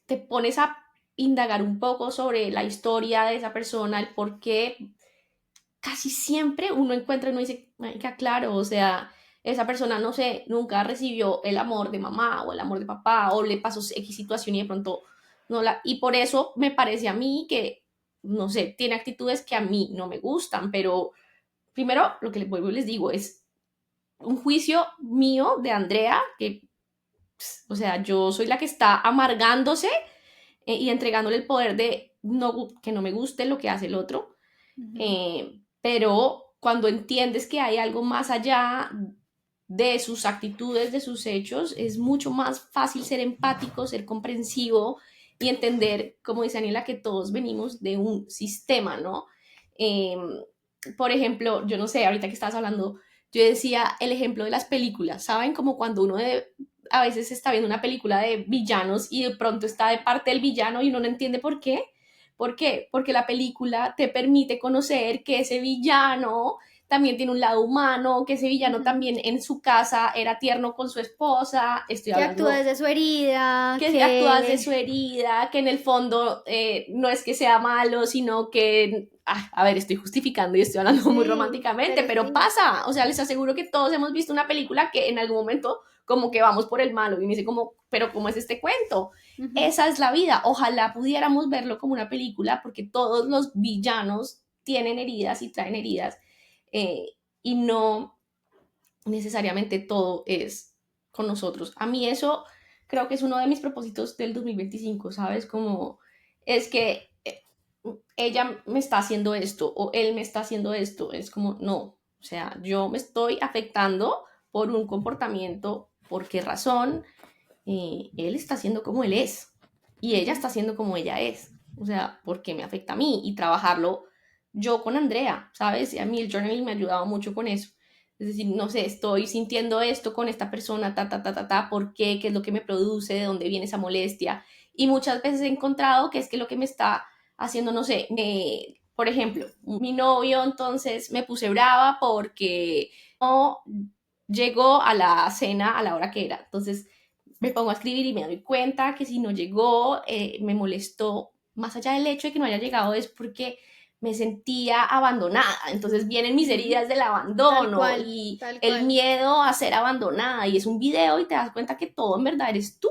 te pones a indagar un poco sobre la historia de esa persona, el por qué, casi siempre uno encuentra y uno dice, marica, claro, o sea, esa persona, no sé, nunca recibió el amor de mamá o el amor de papá o le pasó X situación y de pronto no la... Y por eso me parece a mí que, no sé, tiene actitudes que a mí no me gustan, pero primero lo que les vuelvo y les digo es un juicio mío de Andrea, que, o sea, yo soy la que está amargándose y entregándole el poder de no, que no me guste lo que hace el otro, Ujú. pero cuando entiendes que hay algo más allá de sus actitudes, de sus hechos, es mucho más fácil ser empático, ser comprensivo y entender, como dice Daniela, que todos venimos de un sistema, ¿no? Eh, por ejemplo, yo no sé, ahorita que estabas hablando, yo decía el ejemplo de las películas, ¿saben? Como cuando a veces está viendo una película de villanos y de pronto está de parte del villano y uno no entiende por qué. ¿Por qué? Porque la película te permite conocer que ese villano también tiene un lado humano, que ese villano Ujú. también en su casa era tierno con su esposa, estoy Que actúa hablando desde su herida, que actúa desde que... su herida, que en el fondo no es que sea malo, sino que, a ver, estoy justificando y estoy hablando muy Sí, románticamente, pero pero sí. pasa, o sea, les aseguro que todos hemos visto una película que en algún momento como que vamos por el malo y me dice como, pero ¿cómo es este cuento? Ujú. Esa es la vida, ojalá pudiéramos verlo como una película porque todos los villanos tienen heridas y traen heridas eh, y no necesariamente todo es con nosotros. A mí eso creo que es uno de mis propósitos del 2025, ¿sabes? Como es que ella me está haciendo esto o él me está haciendo esto. Es como, no, o sea, yo me estoy afectando por un comportamiento, ¿por qué razón? Él está haciendo como él es y ella Ujú. está haciendo como ella es. O sea, ¿por qué me afecta a mí? Y trabajarlo yo con Andrea, ¿sabes? Y a mí el journaling me ha ayudado mucho con eso. Es decir, no sé, estoy sintiendo esto con esta persona, ¿por qué? ¿Qué es lo que me produce? ¿De dónde viene esa molestia? Y muchas veces he encontrado que es que lo que me está haciendo, no sé, por ejemplo, mi novio entonces me puse brava porque no llegó a la cena a la hora que era. Entonces me pongo a escribir y me doy cuenta que si no llegó, me molestó, más allá del hecho de que no haya llegado, es porque me sentía abandonada. Entonces vienen mis Ujú. heridas del abandono Cual, y tal el cual. miedo a ser abandonada. Y es un video y te das cuenta que todo en verdad eres tú.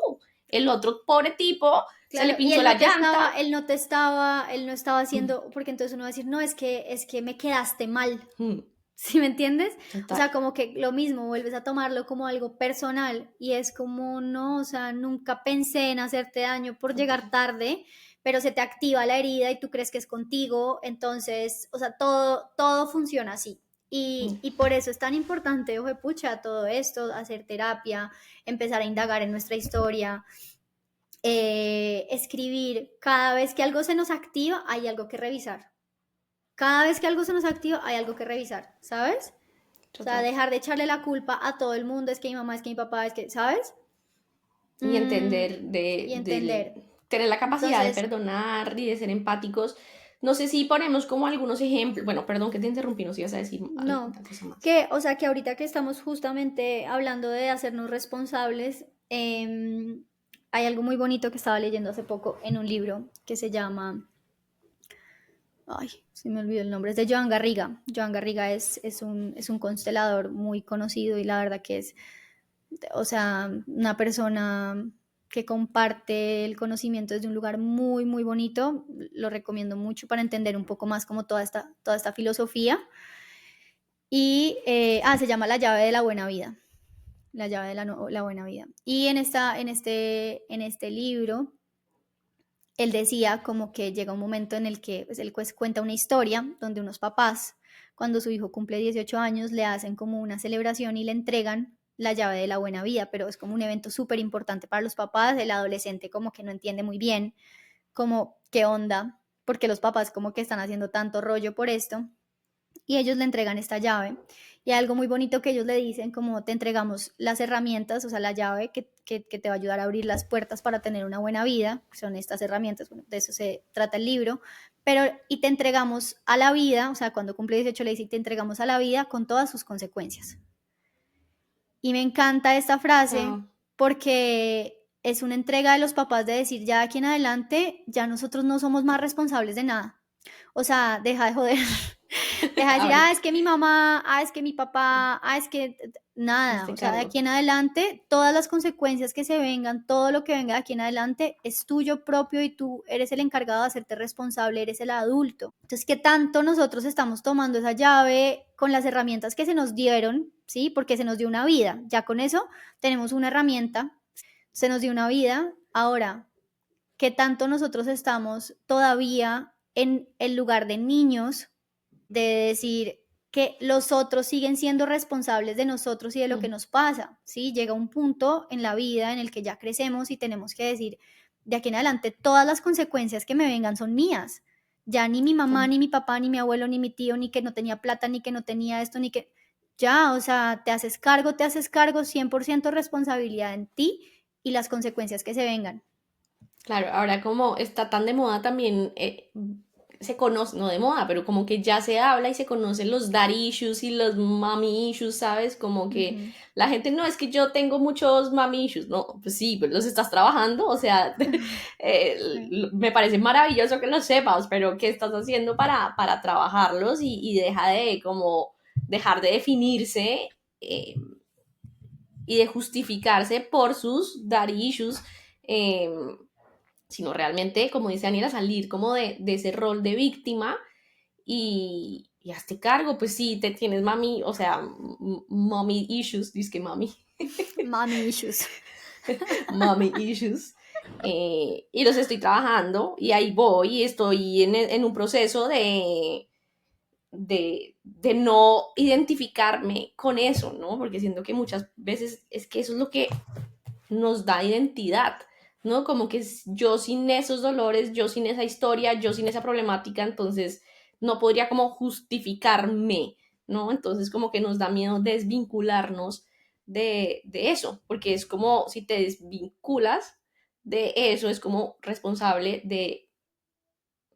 El otro pobre tipo se le Claro, y pinchó la llanta. él no estaba Mm, haciendo, porque entonces uno va a decir, no, es que me quedaste mal. mm, ¿Sí me entiendes? O total. sea, como que lo mismo, vuelves a tomarlo como algo personal y es como, no, o sea, nunca pensé en hacerte daño por llegar Total. tarde, pero se te activa la herida y tú crees que es contigo, entonces, o sea, todo funciona así. Mm, Y por eso es tan importante, ojo de pucha, todo esto, hacer terapia, empezar a indagar en nuestra historia, escribir. Cada vez que algo se nos activa, hay algo que revisar. Cada vez que algo se nos activa, hay algo que revisar, ¿sabes? O sea, total. dejar de echarle la culpa a todo el mundo, es que mi mamá, es que mi papá, es que, ¿sabes? Y Mm, entender y de entender. tener la capacidad de Entonces, perdonar y de ser empáticos. No sé si ponemos como algunos ejemplos. Bueno, perdón que te interrumpí, no sé si ibas a decir no, alguna cosa más. que, o sea, que ahorita que estamos justamente hablando de hacernos responsables, hay algo muy bonito que estaba leyendo hace poco en un libro que se llama, ay, se me olvidó el nombre, es de Joan Garriga. Joan Garriga es un constelador muy conocido y la verdad que es, o sea, una persona que comparte el conocimiento desde un lugar muy, muy bonito. Lo recomiendo mucho para entender un poco más como toda esta filosofía. Y, se llama La llave de la buena vida. La llave de la buena vida. Y en este libro, él decía como que llega un momento en el que pues, él cuenta una historia donde unos papás, cuando su hijo cumple 18 años, le hacen como una celebración y le entregan la llave de la buena vida, pero es como un evento súper importante para los papás, el adolescente como que no entiende muy bien como qué onda, porque los papás como que están haciendo tanto rollo por esto, y ellos le entregan esta llave. Y hay algo muy bonito que ellos le dicen, como te entregamos las herramientas, o sea, la llave que te va a ayudar a abrir las puertas para tener una buena vida, son estas herramientas, bueno, de eso se trata el libro, pero y te entregamos a la vida, o sea, cuando cumple 18 le dice, y te entregamos a la vida con todas sus consecuencias. Y me encanta esta frase Wow. porque es una entrega de los papás de decir, ya de aquí en adelante, ya nosotros no somos más responsables de nada. O sea, deja de joder. Deja de A decir, ver, es que mi mamá, es que mi papá, es que nada. hazte O sea, de cargo. aquí en adelante, todas las consecuencias que se vengan, todo lo que venga de aquí en adelante es tuyo propio y tú eres el encargado de hacerte responsable, eres el adulto. Entonces, ¿qué tanto nosotros estamos tomando esa llave con las herramientas que se nos dieron? ¿Sí? Porque se nos dio una vida. Ya con eso tenemos una herramienta, se nos dio una vida. Ahora, ¿qué tanto nosotros estamos todavía en el lugar de niños, de decir que los otros siguen siendo responsables de nosotros y de lo que Mm, nos pasa? ¿Sí? Llega un punto en la vida en el que ya crecemos y tenemos que decir, de aquí en adelante, todas las consecuencias que me vengan son mías. Ya ni mi mamá, total. ni mi papá, ni mi abuelo, ni mi tío, ni que no tenía plata, ni que no tenía esto, ni que... Ya, o sea, te haces cargo 100% responsabilidad en ti y las consecuencias que se vengan. Claro, ahora como está tan de moda también se conoce, no de moda, pero como que ya se habla y se conocen los daddy issues y los mommy issues, ¿sabes? Como que Ujú. la gente, no, es que yo tengo muchos mommy issues, no, pues sí, pero los estás trabajando, o sea, Sí. me parece maravilloso que lo sepas, pero ¿qué estás haciendo para trabajarlos y deja de como dejar de definirse eh, y de justificarse por sus daddy issues? Eh, Sino realmente, como dice Daniela, salir como de ese rol de víctima y hazte cargo, pues sí, te tienes mami, o sea, mommy issues, dice que mami, Mommy issues. mommy issues, y los estoy trabajando y ahí voy y estoy en un proceso de no identificarme con eso, ¿no? Porque siento que muchas veces es que eso es lo que nos da identidad, ¿no? Como que yo sin esos dolores, yo sin esa historia, yo sin esa problemática, entonces no podría como justificarme, ¿no? Entonces como que nos da miedo desvincularnos de eso, porque es como si te desvinculas de eso, es como responsable de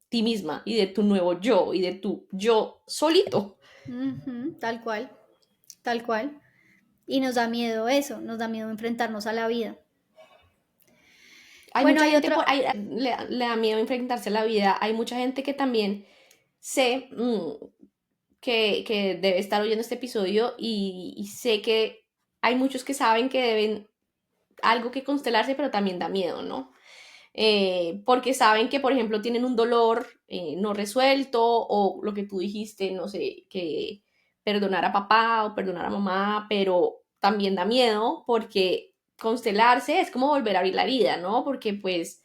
ti misma y de tu nuevo yo y de tu yo solito. Ujú, tal cual, tal cual. Y nos da miedo eso, nos da miedo enfrentarnos a la vida. Hay Bueno, mucha hay gente, otro, le da miedo enfrentarse a la vida, hay mucha gente que también sé que debe estar oyendo este episodio y sé que hay muchos que saben que deben algo que constelarse, pero también da miedo, ¿no? Porque saben que, por ejemplo, tienen un dolor no resuelto o lo que tú dijiste, no sé, que perdonar a papá o perdonar a mamá, pero también da miedo porque constelarse es como volver a abrir la herida, ¿no? Porque pues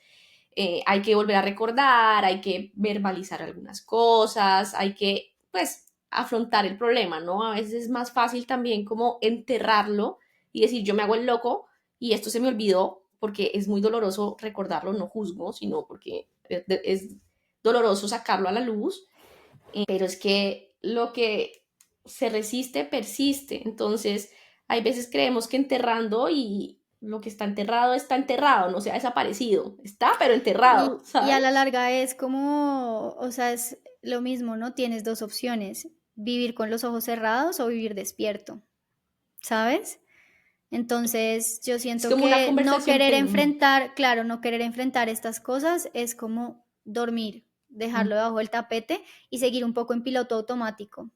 hay que volver a recordar, hay que verbalizar algunas cosas, hay que pues afrontar el problema, ¿no? A veces es más fácil también como enterrarlo y decir yo me hago el loco y esto se me olvidó porque es muy doloroso recordarlo, no juzgo, sino porque es doloroso sacarlo a la luz, pero es que lo que se resiste persiste, entonces hay veces creemos que enterrando y lo que está enterrado, no se ha desaparecido, está pero enterrado, y a la ¿sabes? larga es como, o sea, es lo mismo, ¿no? Tienes dos opciones, vivir con los ojos cerrados o vivir despierto, ¿sabes? Entonces, yo Es siento como una que no conversación querer que... enfrentar, claro, no querer enfrentar estas cosas es como dormir, dejarlo debajo del tapete y seguir un poco en piloto automático,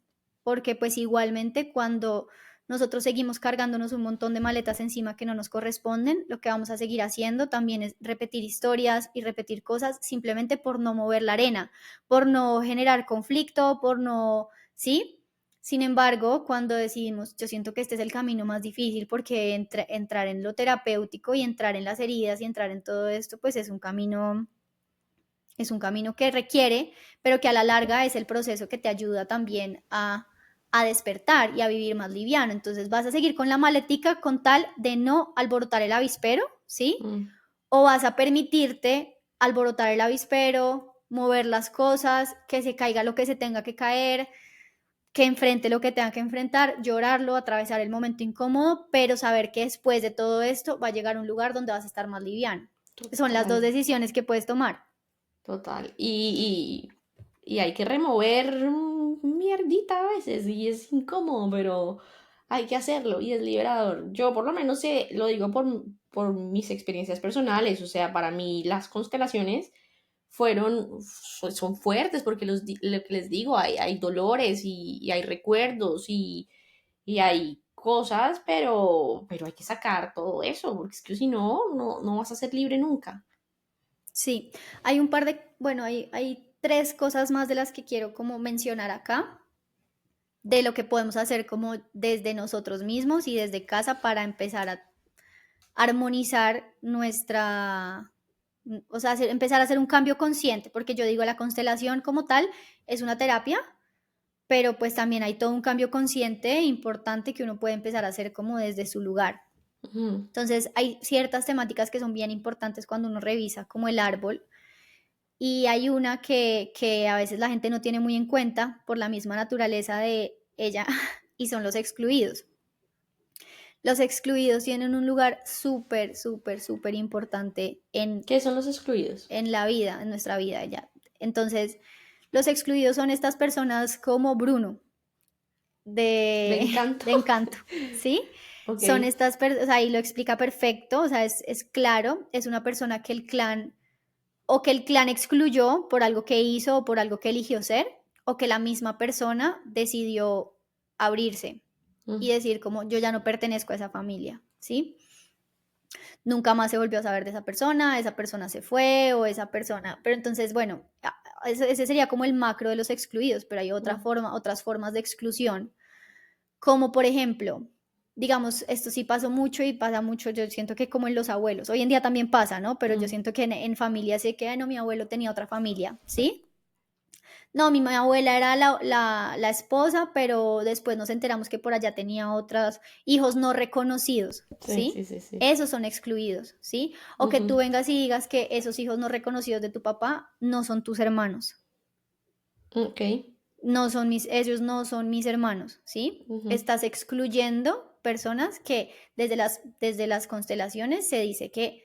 porque pues igualmente cuando nosotros seguimos cargándonos un montón de maletas encima que no nos corresponden, lo que vamos a seguir haciendo también es repetir historias y repetir cosas simplemente por no mover la arena, por no generar conflicto, por no, ¿sí? Sin embargo, cuando decidimos, yo siento que este es el camino más difícil porque entrar en lo terapéutico y entrar en las heridas y entrar en todo esto, pues es un camino que requiere, pero que a la larga es el proceso que te ayuda también a despertar y a vivir más liviano. Entonces vas a seguir con la maletica con tal de no alborotar el avispero, ¿sí? Mm, O vas a permitirte alborotar el avispero, mover las cosas, que se caiga lo que se tenga que caer, que enfrente lo que tenga que enfrentar, llorarlo, atravesar el momento incómodo, pero saber que después de todo esto va a llegar a un lugar donde vas a estar más liviano. Son las dos total, decisiones que puedes tomar. total. Y hay que remover mierdita a veces y es incómodo, pero hay que hacerlo y es liberador. Yo por lo menos lo digo por mis experiencias personales, o sea, para mí las constelaciones son fuertes porque lo que les digo, hay dolores y hay recuerdos y hay cosas, pero hay que sacar todo eso, porque es que si no, no vas a ser libre nunca. Sí, hay un par de, bueno, hay tres cosas más de las que quiero como mencionar acá, de lo que podemos hacer como desde nosotros mismos y desde casa para empezar a armonizar nuestra, o sea, empezar a hacer un cambio consciente, porque yo digo, la constelación como tal es una terapia, pero pues también hay todo un cambio consciente importante que uno puede empezar a hacer como desde su lugar. Ujú, Entonces, hay ciertas temáticas que son bien importantes cuando uno revisa, como el árbol, y hay una que a veces la gente no tiene muy en cuenta por la misma naturaleza de ella, y son los excluidos. Los excluidos tienen un lugar súper, súper, súper importante ¿qué son los excluidos? en la vida, en nuestra vida ya. Entonces, Los excluidos son estas personas como Bruno De de, encanto. de Encanto, ¿sí? Ok. Son estas personas, o sea, ahí lo explica perfecto, o sea, es claro, es una persona que el clan o que el clan excluyó por algo que hizo o por algo que eligió ser, o que la misma persona decidió abrirse y Mm, decir como yo ya no pertenezco a esa familia, ¿sí? Nunca más se volvió a saber de esa persona se fue o esa persona, pero entonces, bueno, ese sería como el macro de los excluidos, pero hay mm, otras formas de exclusión, como por ejemplo, digamos, esto sí pasó mucho y pasa mucho, yo siento que como en los abuelos, hoy en día también pasa, ¿no? Pero yo mm. siento que en familia sé que, "Ay, no, mi abuelo tenía otra familia, ¿sí? No, mi abuela era la esposa, pero después nos enteramos que por allá tenía otros hijos no reconocidos, Sí, sí, ¿sí? sí, sí. Esos son excluidos, ¿sí? O que tú Ujú, vengas y digas que esos hijos no reconocidos de tu papá no son tus hermanos, ok. ellos no son mis hermanos, ¿sí? Ujú, Estás excluyendo personas que desde las constelaciones se dice que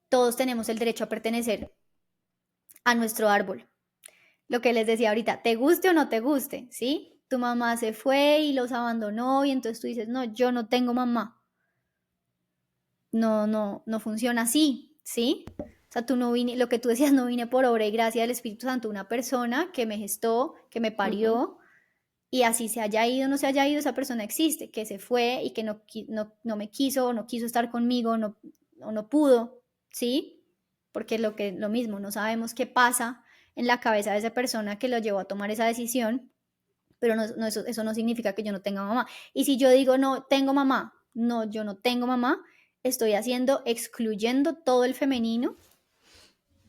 todos tenemos el derecho a pertenecer a nuestro árbol. Lo que les decía ahorita, te guste o no te guste, ¿sí? Tu mamá se fue y los abandonó y entonces tú dices, no, yo no tengo mamá. No funciona así, ¿sí? O sea, tú no vine, lo que tú decías, no vine por obra y gracia del Espíritu Santo, una persona que me gestó, que me ujú, parió, y así se haya ido o no se haya ido, esa persona existe, que se fue y que no me quiso o no quiso estar conmigo o no pudo, ¿sí? Porque lo mismo, no sabemos qué pasa en la cabeza de esa persona que lo llevó a tomar esa decisión, pero eso no significa que yo no tenga mamá. Y si yo digo, no, tengo mamá, no, yo no tengo mamá, estoy excluyendo todo el femenino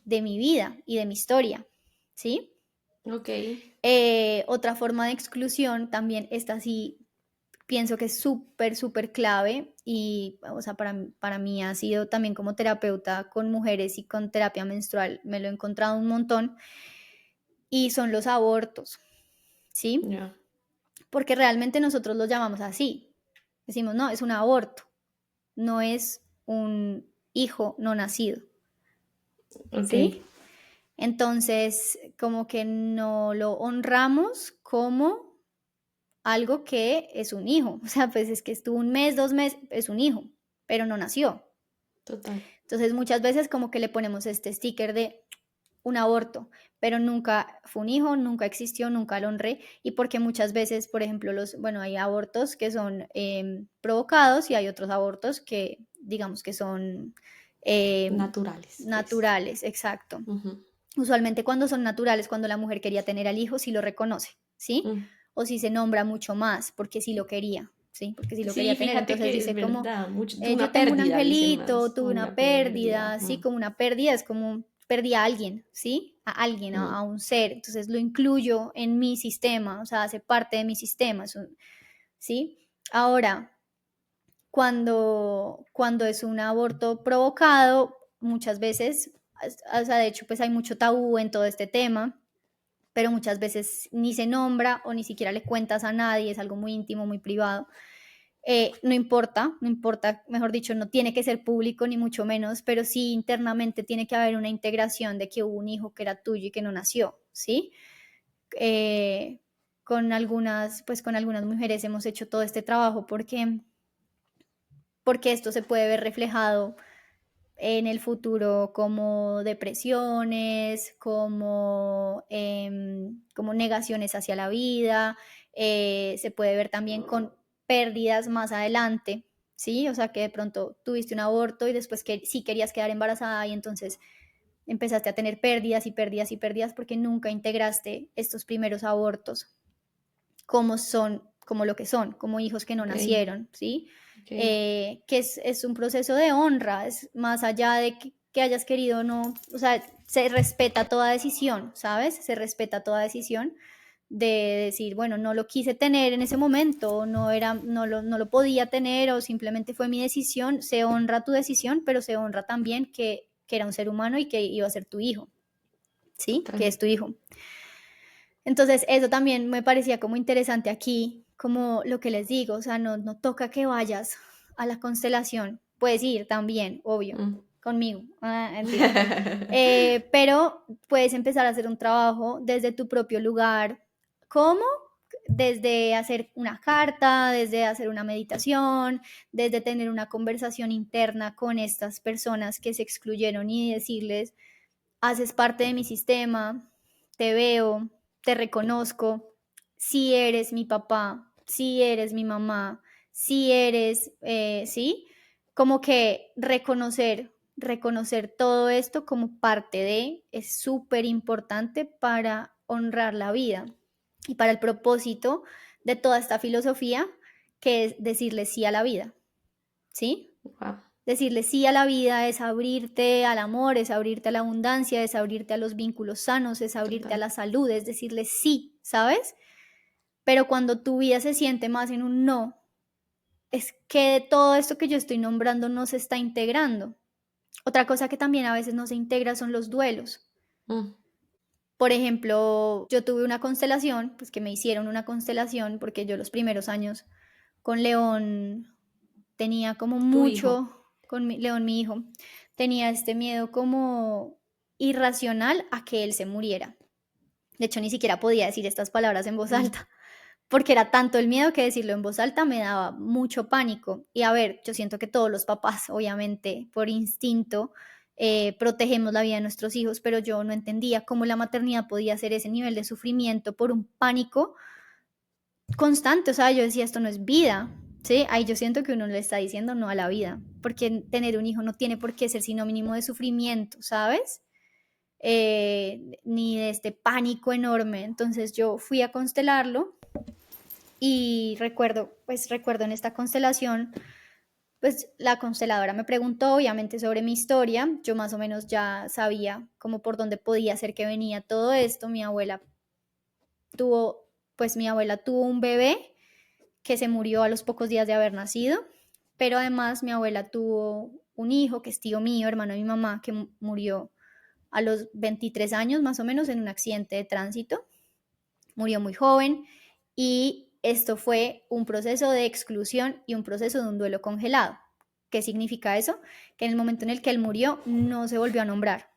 de mi vida y de mi historia, ¿sí? ok. Otra forma de exclusión también, esta sí pienso que es súper, súper clave y, o sea, para mí ha sido también como terapeuta con mujeres y con terapia menstrual, me lo he encontrado un montón, y son los abortos, ¿sí? Ya. Porque realmente nosotros los llamamos así, decimos, no, es un aborto, no es un hijo no nacido, Ok. ¿sí? Entonces, como que no lo honramos como algo que es un hijo. O sea, pues es que estuvo un mes, 2 meses, es un hijo, pero no nació. Total. Entonces, muchas veces como que le ponemos este sticker de un aborto, pero nunca fue un hijo, nunca existió, nunca lo honré. Y porque muchas veces, por ejemplo, bueno, hay abortos que son provocados y hay otros abortos que, digamos, que son Naturales, pues. naturales, exacto. Ujú, Usualmente cuando son naturales, cuando la mujer quería tener al hijo, sí lo reconoce, ¿sí? mm. O sí se nombra mucho más, porque sí lo quería, ¿sí? Porque sí lo quería Sí, tener. fíjate Entonces que es dice como, verdad, mucho, yo una tengo un pérdida, dicen angelito, más, tuve como una una pérdida. pérdida, ¿sí? Como una pérdida, es como perdí a alguien, ¿sí? A alguien, a Mm, un ser. Entonces lo incluyo en mi sistema, o sea, hace parte de mi sistema, ¿sí? Ahora, cuando es un aborto provocado, muchas veces, o sea, de hecho, pues hay mucho tabú en todo este tema, pero muchas veces ni se nombra o ni siquiera le cuentas a nadie, es algo muy íntimo, muy privado. No importa, no importa, mejor dicho, no tiene que ser público ni mucho menos, pero sí internamente tiene que haber una integración de que hubo un hijo que era tuyo y que no nació, ¿sí? Eh, con algunas mujeres hemos hecho todo este trabajo porque esto se puede ver reflejado en el futuro como depresiones, como negaciones hacia la vida, se puede ver también con pérdidas más adelante, ¿sí? O sea, que de pronto tuviste un aborto y después que sí querías quedar embarazada y entonces empezaste a tener pérdidas y pérdidas y pérdidas porque nunca integraste estos primeros abortos como son, como lo que son, como hijos que no ok, nacieron, ¿sí? ok. Que es un proceso de honra, es más allá de que hayas querido o no, o sea, se respeta toda decisión, ¿sabes? Se respeta toda decisión de decir, bueno, no lo quise tener en ese momento, no lo podía tener o simplemente fue mi decisión, se honra tu decisión, pero se honra también que era un ser humano y que iba a ser tu hijo, ¿sí? Total. Que es tu hijo. Entonces, eso también me parecía como interesante aquí, como lo que les digo, o sea, no toca que vayas a la constelación, puedes ir también, obvio, Mm, conmigo. Mentira. Pero puedes empezar a hacer un trabajo desde tu propio lugar. ¿Cómo? Desde hacer una carta, desde hacer una meditación, desde tener una conversación interna con estas personas que se excluyeron y decirles, haces parte de mi sistema, te veo, te reconozco, si eres mi papá, si eres mi mamá, si eres, ¿sí? Como que reconocer todo esto como parte de, es súper importante para honrar la vida y para el propósito de toda esta filosofía que es decirle sí a la vida, ¿sí? Wow. Decirle sí a la vida es abrirte al amor, es abrirte a la abundancia, es abrirte a los vínculos sanos, es abrirte a Total. la salud, es decirle sí, ¿sabes? Pero cuando tu vida se siente más en un no, es que todo esto que yo estoy nombrando no se está integrando. Otra cosa que también a veces no se integra son los duelos. Mm. Por ejemplo, yo tuve una constelación, pues que me hicieron una constelación, porque yo los primeros años con León tenía como Tu hijo. mucho, con León, mi hijo, tenía este miedo como irracional a que él se muriera. De hecho, ni siquiera podía decir estas palabras en voz Mm. alta, porque era tanto el miedo que decirlo en voz alta me daba mucho pánico. Y a ver, yo siento que todos los papás, obviamente, por instinto, protegemos la vida de nuestros hijos, pero yo no entendía cómo la maternidad podía ser ese nivel de sufrimiento por un pánico constante. O sea, yo decía, esto no es vida, ¿sí? Ahí yo siento que uno le está diciendo no a la vida, porque tener un hijo no tiene por qué ser sinónimo de sufrimiento, ¿sabes? Ni de este pánico enorme. Entonces yo fui a constelarlo y recuerdo en esta constelación, pues la consteladora me preguntó obviamente sobre mi historia, yo más o menos ya sabía como por dónde podía ser que venía todo esto. Tuvo, mi abuela tuvo un bebé que se murió a los pocos días de haber nacido, pero además mi abuela tuvo un hijo que es tío mío, hermano de mi mamá, que murió a los 23 años más o menos en un accidente de tránsito, murió muy joven y esto fue un proceso de exclusión y un proceso de un duelo congelado. ¿Qué significa eso? Que en el momento en el que él murió no se volvió a nombrar.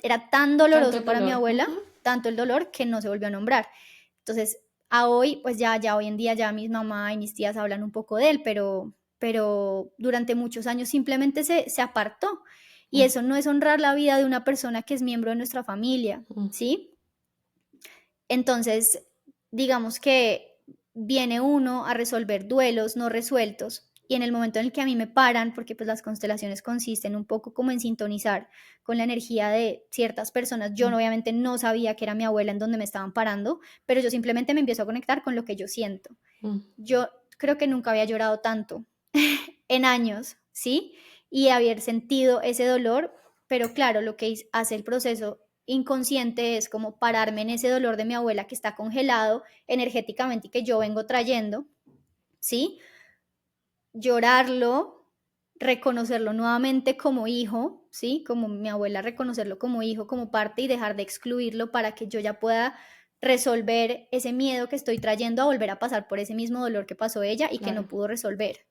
Era tan Tanto doloroso el para mi dolor. abuela, Ujú. tanto el dolor, que no se volvió a nombrar. Entonces, a hoy, pues ya hoy en día ya mis mamá y mis tías hablan un poco de él, pero durante muchos años simplemente se apartó. Y Mm. eso no es honrar la vida de una persona que es miembro de nuestra familia, Mm. ¿sí? Entonces, digamos que viene uno a resolver duelos no resueltos y en el momento en el que a mí me paran, porque pues las constelaciones consisten un poco como en sintonizar con la energía de ciertas personas. Yo Mm. obviamente no sabía que era mi abuela en donde me estaban parando, pero yo simplemente me empiezo a conectar con lo que yo siento. Mm. Yo creo que nunca había llorado tanto en años, ¿sí? Y haber sentido ese dolor, pero claro, lo que hace el proceso inconsciente es como pararme en ese dolor de mi abuela que está congelado energéticamente y que yo vengo trayendo, ¿sí? Llorarlo, reconocerlo nuevamente como hijo, ¿sí? Como mi abuela, reconocerlo como hijo, como parte y dejar de excluirlo para que yo ya pueda resolver ese miedo que estoy trayendo a volver a pasar por ese mismo dolor que pasó ella y que no Claro. pudo resolver.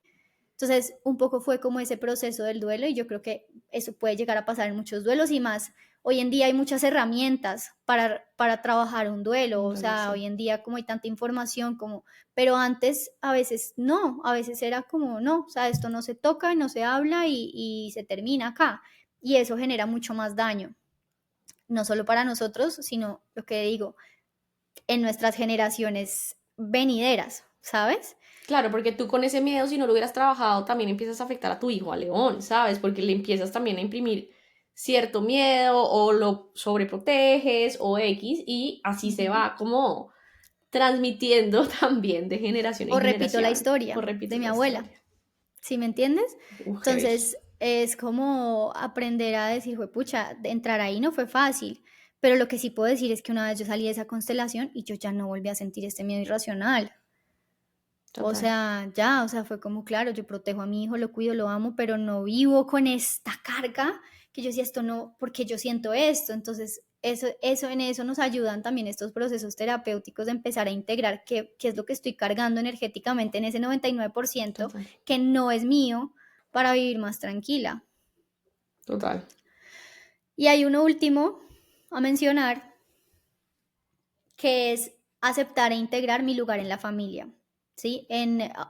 Entonces, un poco fue como ese proceso del duelo y yo creo que eso puede llegar a pasar en muchos duelos y más. Hoy en día hay muchas herramientas para trabajar un duelo, o Bueno, sea, sí. hoy en día como hay tanta información, pero antes a veces no, a veces era como no, o sea, esto no se toca, no se habla y se termina acá. Y eso genera mucho más daño, no solo para nosotros, sino lo que digo, en nuestras generaciones venideras, ¿sabes? Claro, porque tú con ese miedo, si no lo hubieras trabajado, también empiezas a afectar a tu hijo, a León, ¿sabes? Porque le empiezas también a imprimir cierto miedo o lo sobreproteges o X y así se Ujú. va como transmitiendo también de generación O en repito la generación. O historia de repites mi la abuela. historia. ¿Sí me entiendes? Uf, qué bello. Entonces es como aprender a decir, pucha, entrar ahí no fue fácil, pero lo que sí puedo decir es que una vez yo salí de esa constelación y yo ya no volví a sentir este miedo irracional. O Total. sea, ya, o sea, fue como, claro, yo protejo a mi hijo, lo cuido, lo amo, pero no vivo con esta carga que yo decía, esto no, porque yo siento esto. Entonces, en eso nos ayudan también estos procesos terapéuticos de empezar a integrar qué es lo que estoy cargando energéticamente en ese 99% Total. que no es mío para vivir más tranquila. Total. Y hay uno último a mencionar, que es aceptar e integrar mi lugar en la familia, ¿sí?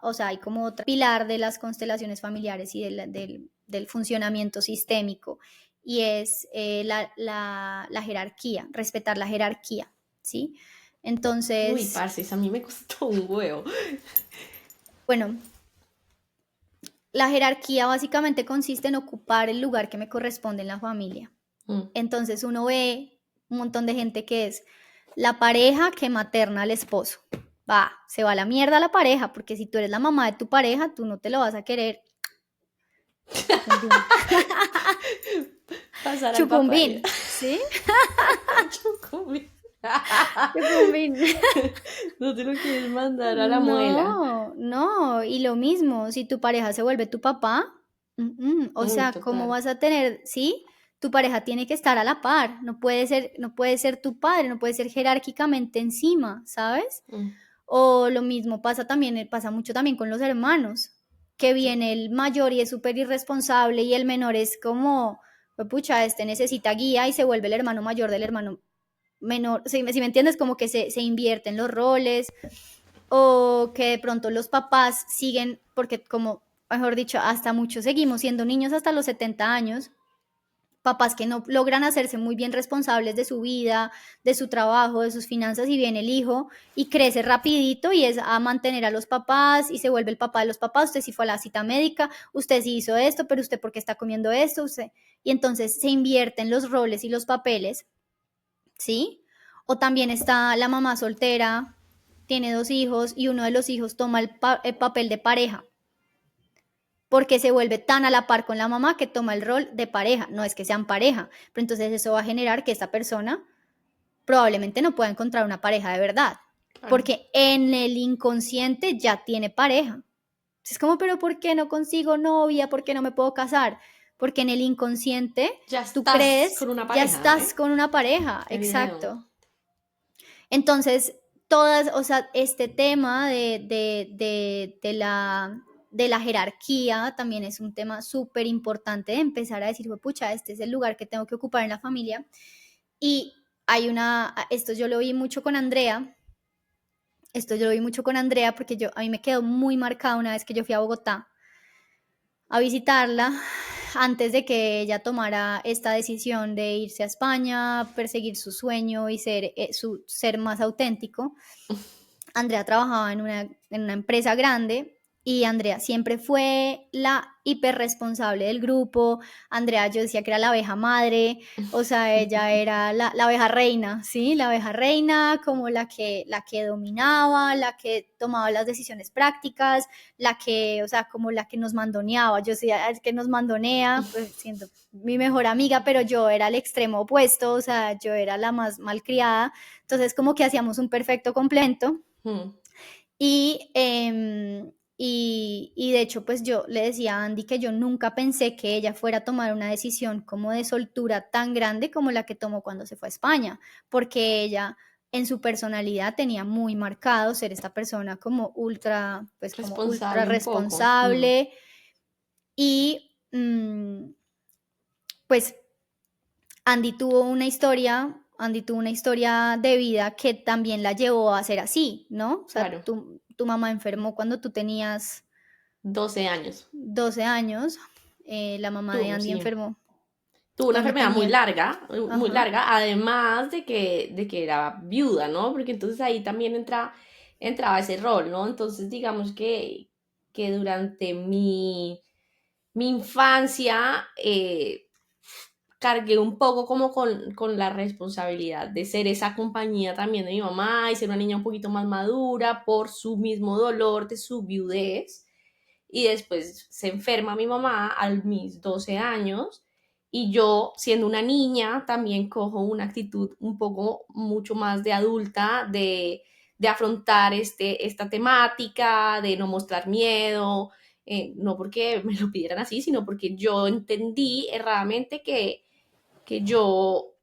O sea, hay como otro pilar de las constelaciones familiares y del funcionamiento sistémico, y es la jerarquía, respetar la jerarquía, ¿sí? Uy, Entonces, parce, eso a mí me costó un huevo. bueno, la jerarquía básicamente consiste en ocupar el lugar que me corresponde en la familia. Mm. Entonces uno ve un montón de gente que es la pareja que materna al esposo. Va, se va a la mierda la pareja, porque si tú eres la mamá de tu pareja, tú no te lo vas a querer. Pasar al papá. Chupumbín, ¿sí? Chucumbín. Chupumbín. No te lo quieres mandar a la muela. No, no, y lo mismo, si tu pareja se vuelve tu papá, o sea, ¿cómo Total. vas a tener, sí? Tu pareja tiene que estar a la par, no puede ser tu padre, no puede ser jerárquicamente encima, ¿sabes? Mm. O lo mismo pasa mucho también con los hermanos, que viene el mayor y es súper irresponsable y el menor es como, pues, pucha, este necesita guía y se vuelve el hermano mayor del hermano menor, si me entiendes, como que se invierten los roles, o que de pronto los papás siguen, porque como, mejor dicho, hasta muchos seguimos siendo niños hasta los 70 años, papás que no logran hacerse muy bien responsables de su vida, de su trabajo, de sus finanzas, y viene el hijo y crece rapidito y es a mantener a los papás y se vuelve el papá de los papás. Usted sí fue a la cita médica, usted sí hizo esto, pero usted por qué está comiendo esto, usted... Y entonces se invierten los roles y los papeles, ¿sí? O también está la mamá soltera, tiene 2 hijos y uno de los hijos toma el papel de pareja, porque se vuelve tan a la par con la mamá que toma el rol de pareja. No es que sean pareja, pero entonces eso va a generar que esta persona probablemente no pueda encontrar una pareja de verdad, Claro. porque en el inconsciente ya tiene pareja. Es como, pero ¿por qué no consigo novia? ¿Por qué no me puedo casar? Porque en el inconsciente Ya tú estás crees, con una ya pareja, estás con una pareja, El video. exacto. Entonces, o sea, este tema de la jerarquía también es un tema súper importante de empezar a decir, pucha, este es el lugar que tengo que ocupar en la familia. Y esto yo lo vi mucho con Andrea, porque a mí me quedó muy marcado una vez que yo fui a Bogotá a visitarla, antes de que ella tomara esta decisión de irse a España, perseguir su sueño y ser más auténtico. Andrea trabajaba en una empresa grande y Andrea siempre fue la hiperresponsable del grupo. Andrea, yo decía que era la abeja madre, o sea, ella era la abeja reina, ¿sí? La abeja reina, como la que dominaba, la que tomaba las decisiones prácticas, o sea, como la que nos mandoneaba. Yo decía, es que nos mandonea, pues siendo mi mejor amiga, pero yo era el extremo opuesto, o sea, yo era la más malcriada. Entonces, como que hacíamos un perfecto complemento. Y, de hecho, pues yo le decía a Andy que yo nunca pensé que ella fuera a tomar una decisión como de soltura tan grande como la que tomó cuando se fue a España, porque ella en su personalidad tenía muy marcado ser esta persona como ultra, pues como ultra Responsable un poco. responsable. Y pues Andy tuvo una historia de vida que también la llevó a ser así, ¿no? O sea, Claro. tu mamá enfermó cuando tú tenías 12 años. 12 años, la mamá de Andy Sí. enfermó. Tuvo una cuando enfermedad muy tenía- larga, muy Ajá. larga, además de que era viuda, ¿no? Porque entonces ahí también entraba ese rol, ¿no? Entonces digamos que durante mi infancia cargué un poco como con la responsabilidad de ser esa compañía también de mi mamá y ser una niña un poquito más madura por su mismo dolor de su viudez. Y después se enferma mi mamá a mis 12 años y yo, siendo una niña, también cojo una actitud un poco mucho más de adulta, de afrontar esta temática, de no mostrar miedo, no porque me lo pidieran así, sino porque yo entendí erradamente que yo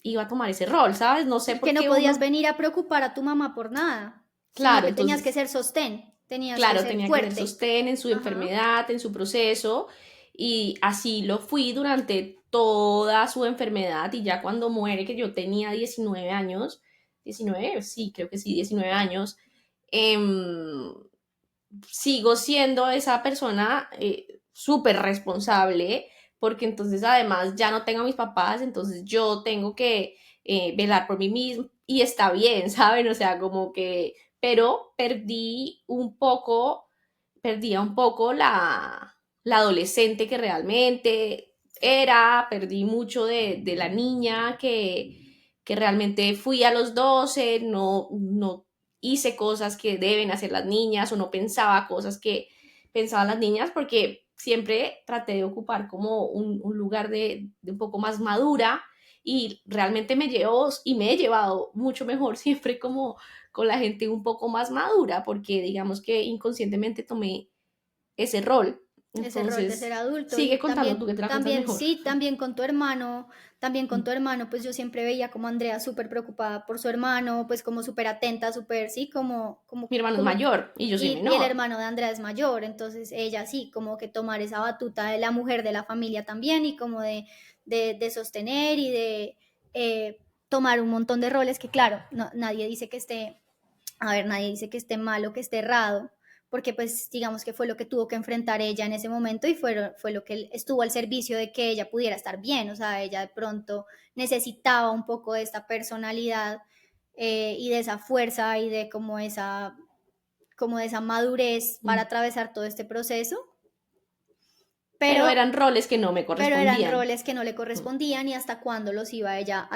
iba a tomar ese rol, ¿sabes? No sé por Que no qué podías uno... venir a preocupar a tu mamá por nada, sino Claro, que tenías que entonces ser sostén, tenías que claro, ser tenía que ser fuerte. sostén en su Ajá. enfermedad, en su proceso, y así lo fui durante toda su enfermedad y ya cuando muere, que yo tenía 19 años, 19 sí, creo que sí, 19 años, em, sigo siendo esa persona súper responsable, porque entonces además ya no tengo a mis papás, entonces yo tengo que velar por mí mismo y está bien, ¿saben? O sea, como que, pero perdía un poco la adolescente que realmente era, perdí mucho de la niña que realmente fui a los 12 no hice cosas que deben hacer las niñas o no pensaba cosas que pensaban las niñas porque siempre traté de ocupar como un lugar de un poco más madura y realmente me llevo y me he llevado mucho mejor siempre como con la gente un poco más madura porque digamos que inconscientemente tomé ese rol. ese rol de ser Entonces, adulto. sigue Y contando tú que te la cuentas también, mejor. sí, también con Mm. tu hermano, pues yo siempre veía como Andrea súper preocupada por su hermano, pues como súper atenta, súper, sí, Mi hermano es como, mayor y yo soy y el menor. hermano de Andrea es mayor, entonces ella sí, como que tomar esa batuta de la mujer de la familia también y como de sostener y de tomar un montón de roles que claro, nadie dice que esté, a ver, nadie dice que esté mal o que esté errado, porque pues digamos que fue lo que tuvo que enfrentar ella en ese momento y fue lo que estuvo al servicio de que ella pudiera estar bien, o sea, ella de pronto necesitaba un poco de esta personalidad y de esa fuerza y de como de esa madurez para Mm. atravesar todo este proceso, Pero pero, eran roles que no me pero eran correspondían. roles que no le Mm. correspondían y hasta cuándo los iba ella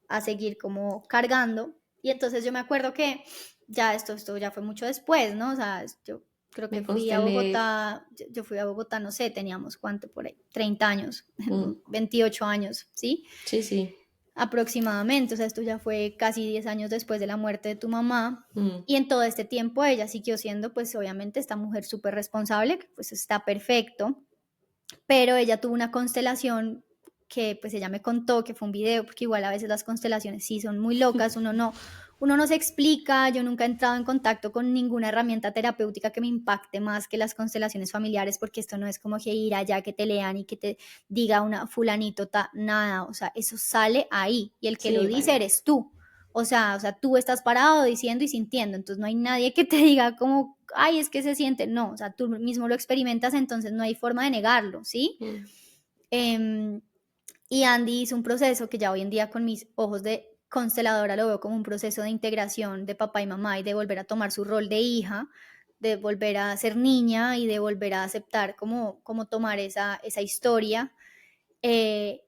a seguir como cargando. Y entonces yo me acuerdo que ya esto ya fue mucho después, ¿no? O sea, yo creo que Me fui a constelé. Bogotá, yo fui a Bogotá, no sé, teníamos cuánto por ahí, 30 años, Mm. 28 años, ¿sí? Sí, sí. Aproximadamente, o sea, esto ya fue casi 10 años después de la muerte de tu mamá. Mm. Y en todo este tiempo ella siguió siendo, pues obviamente, esta mujer súper responsable, que pues está perfecto, pero ella tuvo una constelación que pues ella me contó que fue un video, porque igual a veces las constelaciones sí son muy locas, uno no se explica, yo nunca he entrado en contacto con ninguna herramienta terapéutica que me impacte más que las constelaciones familiares, porque esto no es como que ir allá que te lean y que te diga una fulanito, nada, o sea, eso sale ahí y el que lo Sí, dice bueno. eres tú. O sea, tú estás parado diciendo y sintiendo, entonces no hay nadie que te diga como, ay, es que se siente, no, o sea, tú mismo lo experimentas, entonces no hay forma de negarlo, ¿sí? Mm. Em, y Andy hizo un proceso que ya hoy en día con mis ojos de consteladora lo veo como un proceso de integración de papá y mamá y de volver a tomar su rol de hija, de volver a ser niña y de volver a aceptar como tomar esa historia. Eh,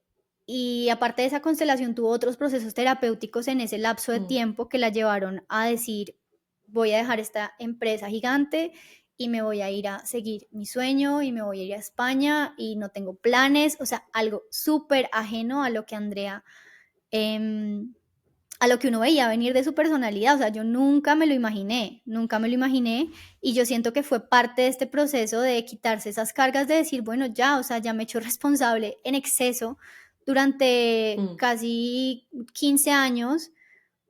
y aparte de esa constelación, tuvo otros procesos terapéuticos en ese lapso de Mm. tiempo que la llevaron a decir, voy a dejar esta empresa gigante y me voy a ir a seguir mi sueño y me voy a ir a España y no tengo planes, o sea, algo súper ajeno a lo que Andrea, eh, a lo que uno veía venir de su personalidad, o sea, yo nunca me lo imaginé y yo siento que fue parte de este proceso de quitarse esas cargas de decir, bueno, ya, o sea, ya me he hecho responsable en exceso durante Mm. casi 15 años.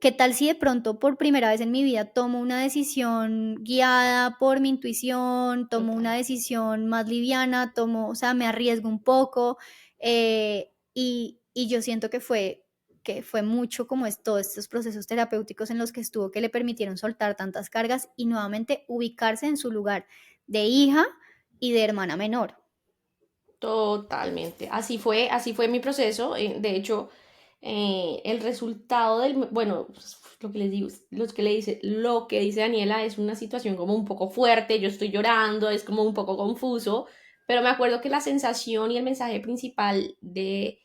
¿Qué tal si de pronto por primera vez en mi vida tomo una decisión guiada por mi intuición, tomo una Total. decisión más liviana, o sea, me arriesgo un poco y yo siento que fue mucho como todos estos procesos terapéuticos en los que estuvo que le permitieron soltar tantas cargas y nuevamente ubicarse en su lugar de hija y de hermana menor. Totalmente. Así fue mi proceso. De hecho, el resultado bueno, pues, lo que les digo, lo que dice Daniela es una situación como un poco fuerte. Yo estoy llorando, es como un poco confuso, pero me acuerdo que la sensación y el mensaje principal de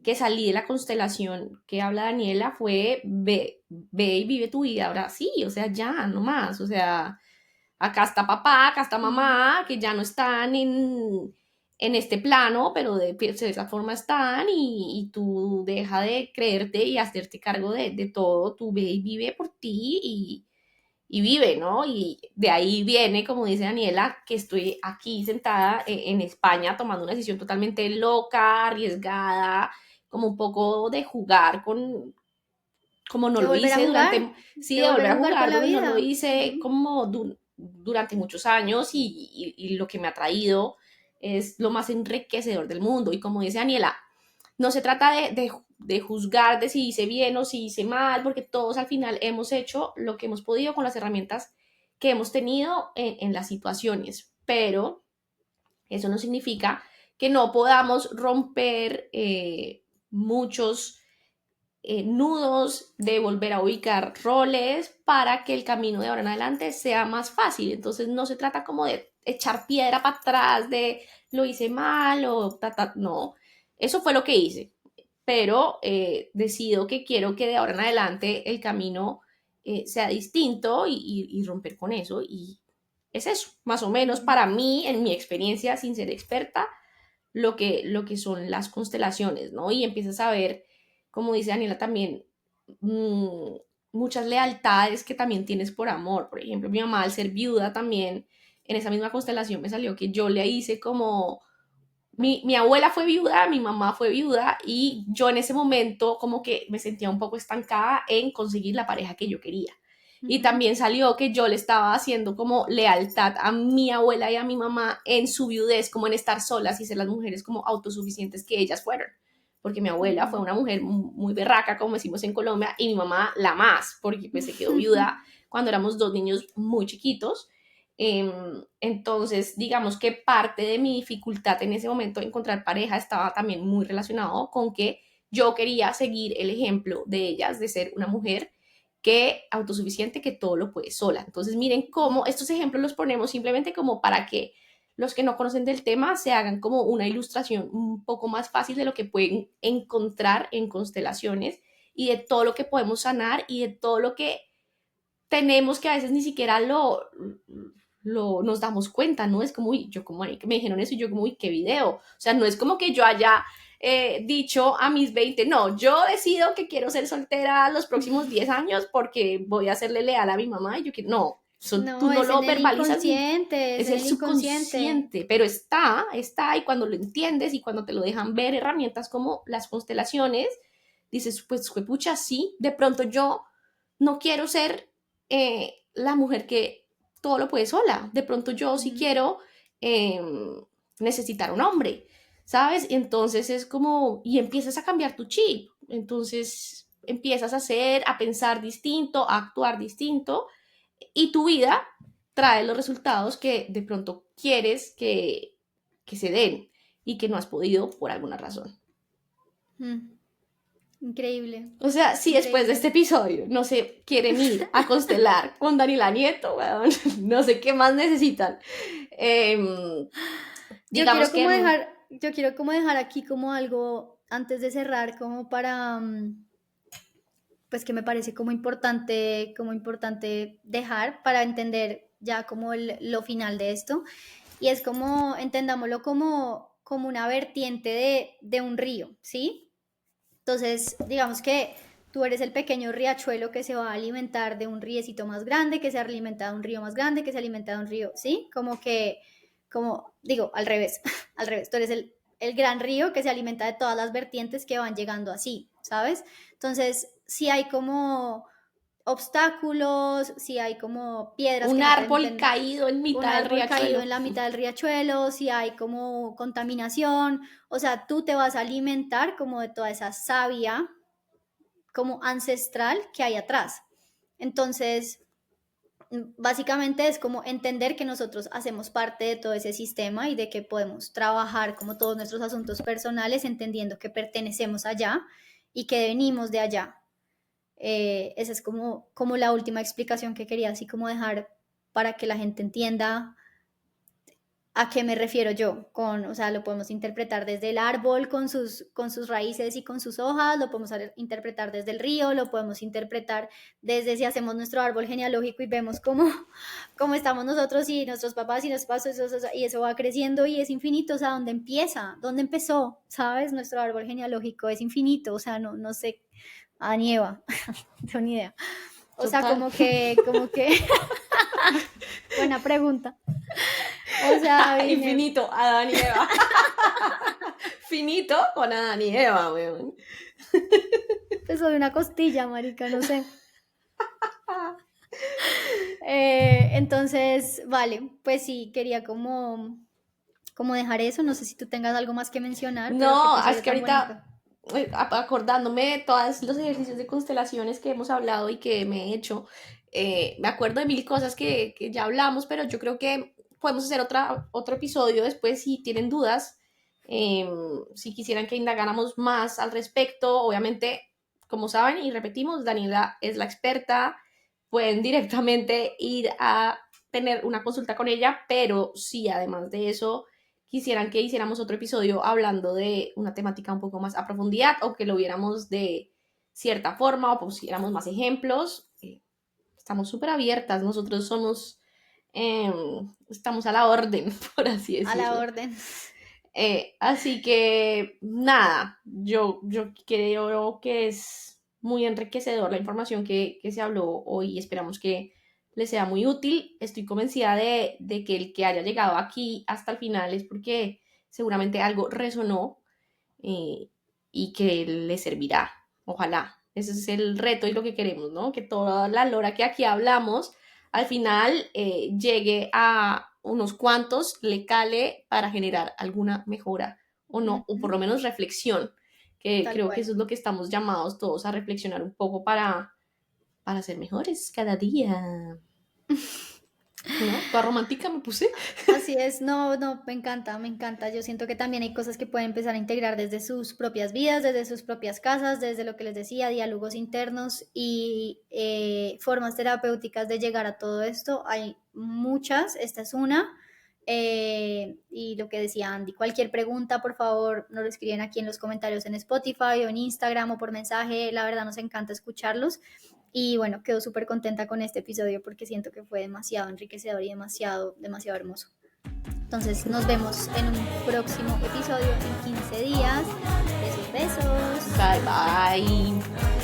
que salí de la constelación que habla Daniela fue ve y vive tu vida ahora sí, o sea, ya, no más, o sea, acá está papá, acá está Mm. mamá, que ya no están en este plano, pero de esa forma están y tú deja de creerte y hacerte cargo de todo, tú ve y vive por ti y vive, ¿no? Y de ahí viene, como dice Daniela, que estoy aquí sentada en España tomando una decisión totalmente loca, arriesgada, como un poco de jugar con, como no De lo volver a hice jugar, durante, sí, de de volver volver a a jugar con jugar, la donde no lo vida. hice Ujú. como durante muchos años y lo que me ha traído. es lo más enriquecedor del mundo. Y como dice Daniela, no se trata de juzgar de si hice bien o si hice mal, porque todos al final hemos hecho lo que hemos podido con las herramientas que hemos tenido en las situaciones, pero eso no significa que no podamos romper muchos nudos, de volver a ubicar roles para que el camino de ahora en adelante sea más fácil. Entonces no se trata como de echar piedra para atrás, de lo hice mal o no, eso fue lo que hice, pero decido que quiero que de ahora en adelante el camino sea distinto y romper con eso. Y es eso, más o menos para mí, en mi experiencia, sin ser experta, lo que son las constelaciones, ¿no? Y empiezas a ver, como dice Daniela también, mmm, muchas lealtades que también tienes por amor. Por ejemplo, mi mamá al ser viuda también, en esa misma constelación me salió que yo le hice como mi abuela fue viuda, mi mamá fue viuda y yo en ese momento como que me sentía un poco estancada en conseguir la pareja que yo quería. Y también salió que yo le estaba haciendo como lealtad a mi abuela y a mi mamá en su viudez, como en estar solas y ser las mujeres como autosuficientes que ellas fueron. Porque mi abuela fue una mujer muy berraca, como decimos en Colombia, y mi mamá la más, porque pues se quedó viuda cuando éramos dos niños muy chiquitos. Entonces, digamos que parte de mi dificultad en ese momento de encontrar pareja estaba también muy relacionado con que yo quería seguir el ejemplo de ellas, de ser una mujer que autosuficiente, que todo lo puede sola. Entonces, miren cómo estos ejemplos los ponemos simplemente como para que los que no conocen del tema se hagan como una ilustración un poco más fácil de lo que pueden encontrar en constelaciones y de todo lo que podemos sanar y de todo lo que tenemos que a veces ni siquiera nos damos cuenta, ¿no? Es como, uy, yo como que me dijeron eso y yo como, uy, qué video. O sea, no es como que yo haya dicho a mis 20, no, yo decido que quiero ser soltera los próximos 10 años porque voy a serle leal a mi mamá y yo quiero, no, tú No, no es lo en el verbalizas, inconsciente, es es en el el inconsciente. subconsciente, pero está y cuando lo entiendes y cuando te lo dejan ver herramientas como las constelaciones, dices, pues, pucha, sí, de pronto yo no quiero ser la mujer que todo lo puede sola. De pronto yo sí quiero eh, necesitar un hombre, ¿sabes? Entonces es como, y empiezas a cambiar tu chip. Entonces empiezas a hacer, a pensar distinto, a actuar distinto, y tu vida trae los resultados que de pronto quieres que se den y que no has podido por alguna razón. Increíble, O sea, si después de increíble. este episodio no se quieren ir a constelar con Daniela Nieto, weón, no sé qué más necesitan. Yo Digamos quiero como que dejar, yo quiero como dejar aquí como algo antes de cerrar, como para, pues que me parece como importante dejar para entender ya como lo final de esto. Y es como, entendámoslo como una vertiente de un río, ¿sí? Entonces, digamos que tú eres el pequeño riachuelo que se va a alimentar de un riecito más grande, que se alimenta de un río más grande, que se alimenta de un río, ¿sí? Como, digo, al revés, al revés, tú eres el gran río que se alimenta de todas las vertientes que van llegando así, ¿sabes? Entonces, si hay como obstáculos, si hay como piedras que un no te árbol permiten, caído en un mitad del árbol caído riachuelo. en la mitad del riachuelo, si hay como contaminación, o sea, tú te vas a alimentar como de toda esa savia como ancestral que hay atrás. Entonces, básicamente es como entender que nosotros hacemos parte de todo ese sistema y de que podemos trabajar como todos nuestros asuntos personales entendiendo que pertenecemos allá y que venimos de allá. Esa es como la última explicación que quería así como dejar para que la gente entienda a qué me refiero yo. O sea, lo podemos interpretar desde el árbol con sus raíces y con sus hojas, lo podemos interpretar desde el río, lo podemos interpretar desde si hacemos nuestro árbol genealógico y vemos cómo estamos nosotros y nuestros papás y nuestros pasos y eso va creciendo y es infinito. O sea, ¿dónde empieza? ¿Dónde empezó? ¿Sabes? Nuestro árbol genealógico es infinito. O sea, no sé. Adán y Eva, no tengo ni idea. O sea, Total. como que, buena pregunta. O sea, vine, Infinito, Adán y Eva. Finito con Adán y Eva, weón. pues soy una costilla, marica, no sé. Entonces, vale, pues sí, quería como dejar eso. No sé si tú tengas algo más que mencionar, pero qué No, episodio es que tan ahorita bonito. acordándome de todos los ejercicios de constelaciones que hemos hablado y que me he hecho, me acuerdo de mil cosas que ya hablamos, pero yo creo que podemos hacer otro episodio después si tienen dudas, eh, si quisieran que indagáramos más al respecto. Obviamente, como saben y repetimos, Daniela es la experta, pueden directamente ir a tener una consulta con ella, pero sí, además de eso quisieran que hiciéramos otro episodio hablando de una temática un poco más a profundidad o que lo viéramos de cierta forma o pusiéramos más ejemplos, estamos súper abiertas. Nosotros somos, eh, estamos a la orden, por así A la decirlo. orden. Así que nada, yo creo que es muy enriquecedor la información que se habló hoy. Esperamos que les sea muy útil. Estoy convencida de que el que haya llegado aquí hasta el final es porque seguramente algo resonó, eh, y que le servirá. Ojalá. Ese es el reto y lo que queremos, ¿no? Que toda la lora que aquí hablamos al final llegue a unos cuantos, le cale para generar alguna mejora o no, o por Ujú, lo menos reflexión, que tal creo que cual. eso es lo que estamos llamados todos a reflexionar un poco para ser mejores cada día. ¿No? Toda romántica me puse. Así es, no, no, me encanta, me encanta. Yo siento que también hay cosas que pueden empezar a integrar desde sus propias vidas, desde sus propias casas, desde lo que les decía, diálogos internos y formas terapéuticas de llegar a todo esto. Hay muchas, esta es una. Y lo que decía Andy, cualquier pregunta, por favor, nos lo escriben aquí en los comentarios en Spotify o en Instagram o por mensaje. La verdad nos encanta escucharlos. Y bueno, quedo súper contenta con este episodio porque siento que fue demasiado enriquecedor y demasiado, demasiado hermoso. Entonces nos vemos en un próximo episodio en 15 días. Besos, besos. Bye bye.